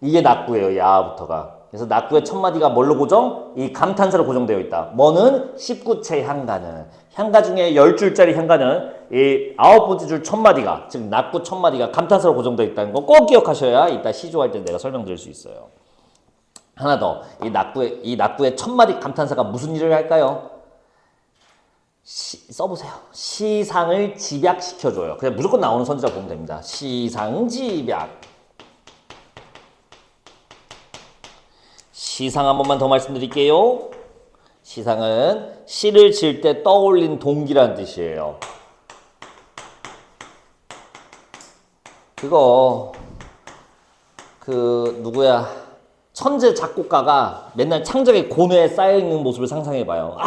이게 낙구예요. 야부터가. 그래서 낙구의 첫 마디가 뭘로 고정? 이 감탄사로 고정되어 있다. 뭐는 19채 향가는. 향가 중에 10줄짜리 향가는 이 9번째 줄 첫 마디가, 즉 낙구 첫 마디가 감탄사로 고정되어 있다는 거 꼭 기억하셔야 이따 시조할 때 내가 설명드릴 수 있어요. 하나 더. 이 낙구의 첫 마디 감탄사가 무슨 일을 할까요? 써보세요. 시상을 집약시켜줘요. 그냥 무조건 나오는 선지라 보면 됩니다. 시상집약. 시상 한 번만 더 말씀드릴게요. 시상은 시를 지을 때 떠올린 동기라는 뜻이에요. 그거 누구야? 천재 작곡가가 맨날 창작의 고뇌에 쌓여있는 모습을 상상해봐요.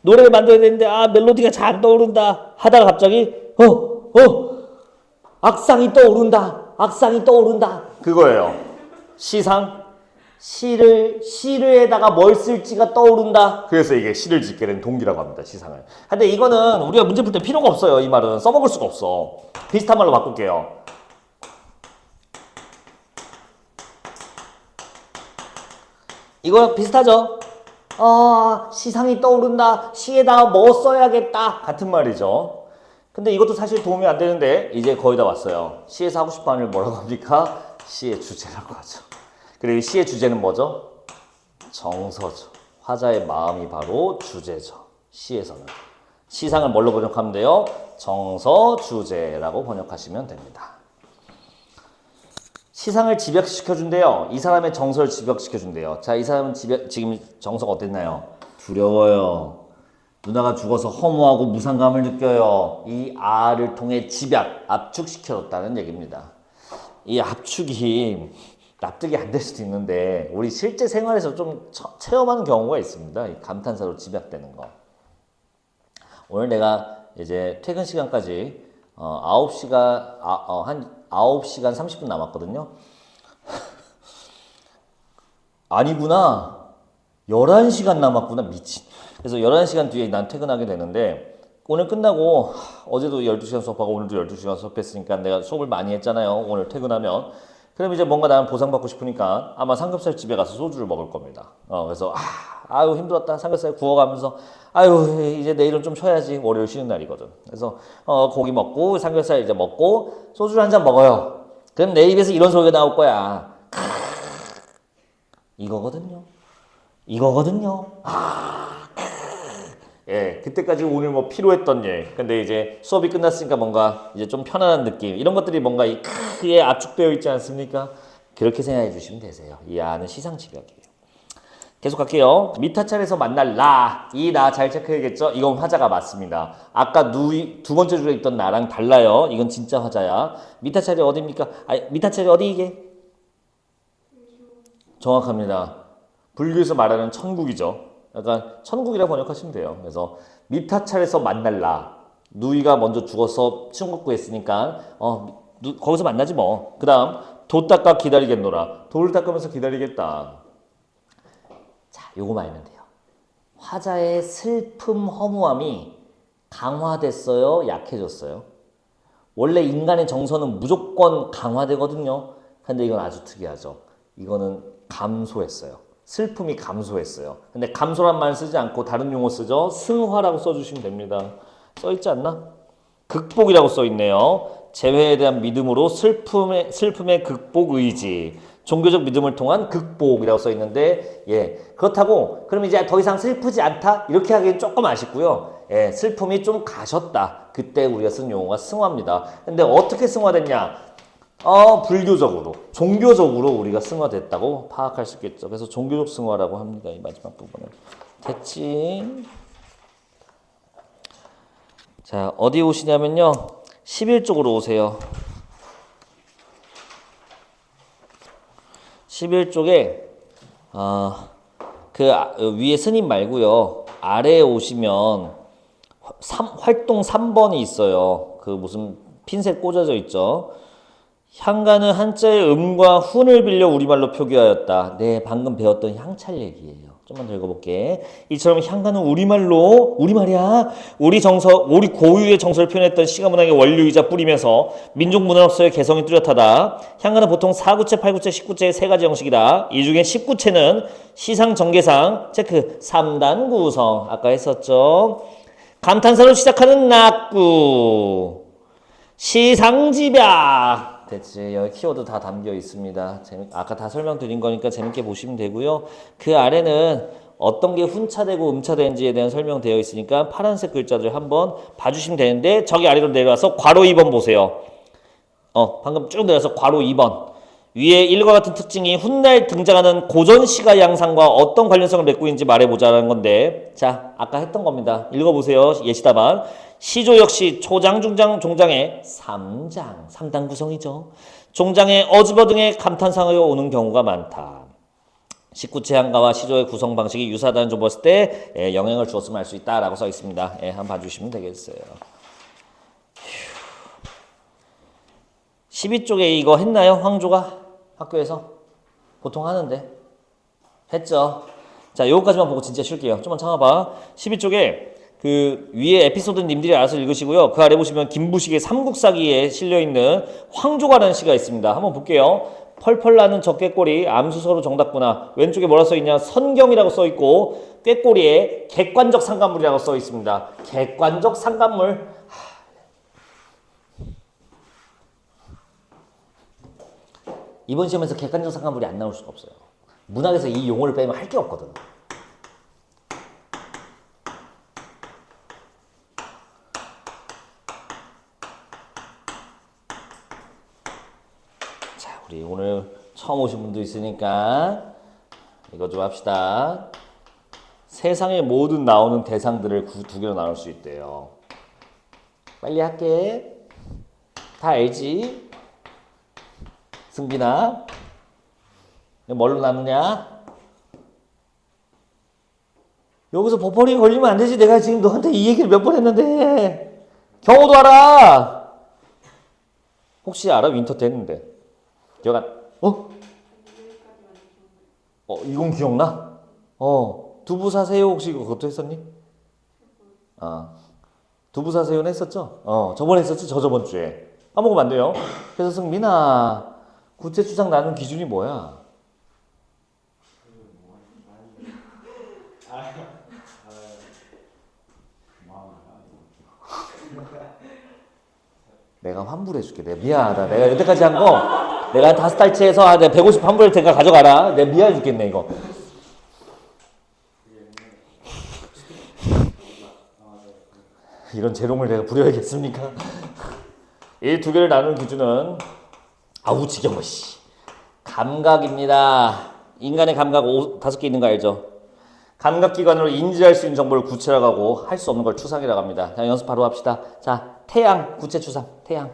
노래를 만들어야 되는데 멜로디가 잘 안 떠오른다 하다가 갑자기 악상이 떠오른다 그거예요. 시상. 시를에다가 뭘 쓸지가 떠오른다. 그래서 이게 시를 짓게 된 동기라고 합니다. 시상을. 근데 이거는 우리가 문제 풀 때 필요가 없어요. 이 말은 써먹을 수가 없어. 비슷한 말로 바꿀게요. 이거 비슷하죠? 시상이 떠오른다. 시에다가 뭐 써야겠다. 같은 말이죠. 근데 이것도 사실 도움이 안 되는데 이제 거의 다 왔어요. 시에서 하고 싶어 하는 걸 뭐라고 합니까? 시의 주제라고 하죠. 그리고 이 시의 주제는 뭐죠? 정서죠. 화자의 마음이 바로 주제죠. 시에서는. 시상을 뭘로 번역하면 돼요? 정서, 주제라고 번역하시면 됩니다. 시상을 집약시켜준대요. 이 사람의 정서를 집약시켜준대요. 자, 이 사람은 지금 정서가 어땠나요? 두려워요. 누나가 죽어서 허무하고 무상감을 느껴요. 이 아를 통해 집약, 압축시켜줬다는 얘기입니다. 이 압축이 납득이 안 될 수도 있는데 우리 실제 생활에서 좀 체험하는 경우가 있습니다. 이 감탄사로 집약되는 거. 오늘 내가 이제 퇴근 시간까지 9시간 한 9시간 30분 남았거든요. 아니구나. 11시간 남았구나. 미친. 그래서 11시간 뒤에 난 퇴근하게 되는데 오늘 끝나고 어제도 12시간 수업하고 오늘도 12시간 수업했으니까 내가 수업을 많이 했잖아요. 오늘 퇴근하면. 그럼 이제 뭔가 나는 보상받고 싶으니까 아마 삼겹살 집에 가서 소주를 먹을 겁니다. 그래서 아유 힘들었다. 삼겹살 구워가면서 아유 이제 내일은 좀 쉬어야지. 월요일 쉬는 날이거든. 그래서 고기 먹고 삼겹살 이제 먹고 소주를 한 잔 먹어요. 그럼 내 입에서 이런 소리가 나올 거야. 이거거든요. 예, 그때까지 오늘 뭐 피로했던 일. 근데 이제 수업이 끝났으니까 뭔가 이제 좀 편안한 느낌. 이런 것들이 뭔가 이 크게 압축되어 있지 않습니까? 그렇게 생각해 주시면 되세요. 이 아는 시상집약이에요. 계속 갈게요. 미타찰에서 만날 나. 이 나 잘 체크해야겠죠? 이건 화자가 맞습니다. 아까 두 번째 줄에 있던 나랑 달라요. 이건 진짜 화자야. 미타찰이 어디입니까? 미타찰이 어디 이게? 정확합니다. 불교에서 말하는 천국이죠. 약간 천국이라고 번역하시면 돼요. 그래서 미타찰에서 만날라. 누이가 먼저 죽어서 천국 구했으니까 거기서 만나지 뭐. 그 다음 도 닦아 기다리겠노라. 돌을 닦으면서 기다리겠다. 자, 요거만 알면 돼요. 화자의 슬픔 허무함이 강화됐어요? 약해졌어요? 원래 인간의 정서는 무조건 강화되거든요. 근데 이건 아주 특이하죠. 이거는 감소했어요. 슬픔이 감소했어요. 근데 감소란 말 쓰지 않고 다른 용어 쓰죠. 승화라고 써주시면 됩니다. 써있지 않나? 극복이라고 써있네요. 재회에 대한 믿음으로 슬픔의 극복 의지. 종교적 믿음을 통한 극복이라고 써있는데, 예. 그렇다고, 그럼 이제 더 이상 슬프지 않다? 이렇게 하기엔 조금 아쉽고요. 예. 슬픔이 좀 가셨다. 그때 우리가 쓴 용어가 승화입니다. 근데 어떻게 승화됐냐? 불교적으로, 종교적으로 우리가 승화됐다고 파악할 수 있겠죠. 그래서 종교적 승화라고 합니다. 이 마지막 부분은. 됐지? 자, 어디 오시냐면요. 11쪽으로 오세요. 11쪽에, 위에 스님 말고요. 아래에 오시면 활동 3번이 있어요. 그 무슨 핀셋 꽂아져 있죠. 향가는 한자의 음과 훈을 빌려 우리말로 표기하였다. 네, 방금 배웠던 향찰 얘기예요. 좀만 더 읽어볼게. 이처럼 향가는 우리말로 우리말이야. 우리 고유의 정서를 표현했던 시가문학의 원류이자 뿌리면서 민족 문화로서의 개성이 뚜렷하다. 향가는 보통 4구체, 8구체, 10구체의 세 가지 형식이다. 이 중에 10구체는 시상, 정계상, 체크, 3단 구성. 아까 했었죠. 감탄사로 시작하는 낙구, 시상집약. 됐지. 여기 키워드 다 담겨 있습니다. 아까 다 설명드린 거니까 재밌게 보시면 되고요. 그 아래는 어떤 게 훈차되고 음차되는지에 대한 설명되어 있으니까 파란색 글자들 한번 봐주시면 되는데 저기 아래로 내려와서 괄호 2번 보세요. 방금 쭉 내려서 괄호 2번. 위에 일과 같은 특징이 훗날 등장하는 고전 시가 양상과 어떤 관련성을 맺고 있는지 말해보자는 건데, 자, 아까 했던 겁니다. 읽어보세요. 예시답안. 시조 역시 초장, 중장, 종장의 3단 구성이죠. 종장의 어즈버 등의 감탄사가 오는 경우가 많다. 19체 향가와 시조의 구성 방식이 유사하다는 점 봤을 때 영향을 주었으면 알 수 있다라고 써 있습니다. 한번 봐주시면 되겠어요. 12쪽에 이거 했나요? 황조가 학교에서? 보통 하는데 했죠. 자, 요거까지만 보고 진짜 쉴게요. 좀만 참아봐. 12쪽에 그 위에 에피소드 님들이 알아서 읽으시고요. 그 아래 보시면 김부식의 삼국사기에 실려있는 황조가라는 시가 있습니다. 한번 볼게요. 펄펄 나는 저 꾀꼬리 암수서로 정답구나. 왼쪽에 뭐라 써있냐? 선경이라고 써있고 꾀꼬리에 객관적 상관물이라고 써있습니다. 객관적 상관물. 이번 시험에서 객관적 상관물이 안 나올 수가 없어요. 문학에서 이 용어를 빼면 할 게 없거든. 자, 우리 오늘 처음 오신 분도 있으니까 이거 좀 합시다. 세상에 모든 나오는 대상들을 두 개로 나눌 수 있대요. 빨리 할게. 다 알지? 승빈아, 뭘로 나누냐? 여기서 버퍼링 걸리면 안 되지. 내가 지금 너한테 이 얘기를 몇 번 했는데. 경호도 알아. 혹시 알아? 윈터 때 했는데. 기억 안, 이건 기억나? 두부 사세요. 혹시 그것도 했었니? 두부 사세요는 했었죠? 저번에 했었지? 저번 주에. 까먹으면 안 돼요. 그래서 승민아, 구체 추상 나눈 기준이 뭐야? 내가 환불해줄게. 내가 미안하다. 내가 여태까지 한 거 내가 한 5달치에서 내가 150 환불할 테니까 가져가라. 내가 미안해 죽겠네 이거. 이런 재롱을 내가 부려야겠습니까? 이 두 개를 나누는 기준은 아우 지겨워 씨. 감각입니다. 인간의 감각 5개 있는 거 알죠? 감각기관으로 인지할 수 있는 정보를 구체라고 하고 할 수 없는 걸 추상이라고 합니다. 자, 연습 바로 합시다. 자, 태양 구체 추상. 태양.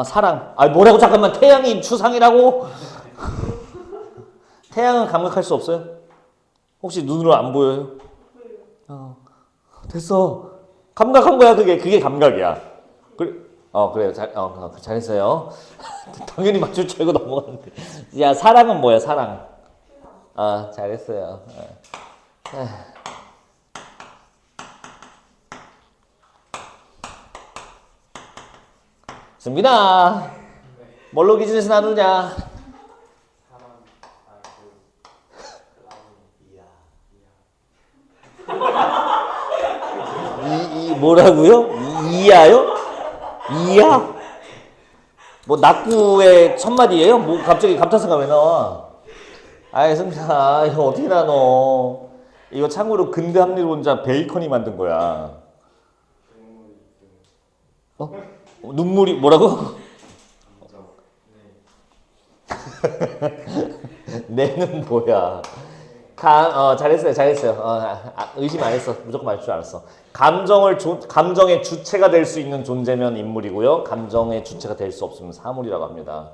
사랑. 뭐라고 잠깐만. 태양이 추상이라고? 태양은 감각할 수 없어요? 혹시 눈으로 안 보여요? 됐어. 감각한 거야 그게 감각이야. 그래 잘했어요. 당연히 맞출 줄 알고 넘어갔는데. 야, 사랑은 뭐야? 사랑. 잘했어요. 승빈아, 뭘로 기준해서 나누냐? 뭐라고요? 이하요? 이하? 뭐 낙구의 첫마디예요? 뭐 갑자기 감탄사가 왜 나와? 승빈아, 이거 어떻게 나눠? 이거 참고로 근대 합리론자 베이컨이 만든 거야. 눈물이 뭐라고? 내는 뭐야? 잘했어요. 의심 안 했어. 무조건 맞을 줄 알았어. 감정의 주체가 될 수 있는 존재면 인물이고요. 감정의 주체가 될 수 없으면 사물이라고 합니다.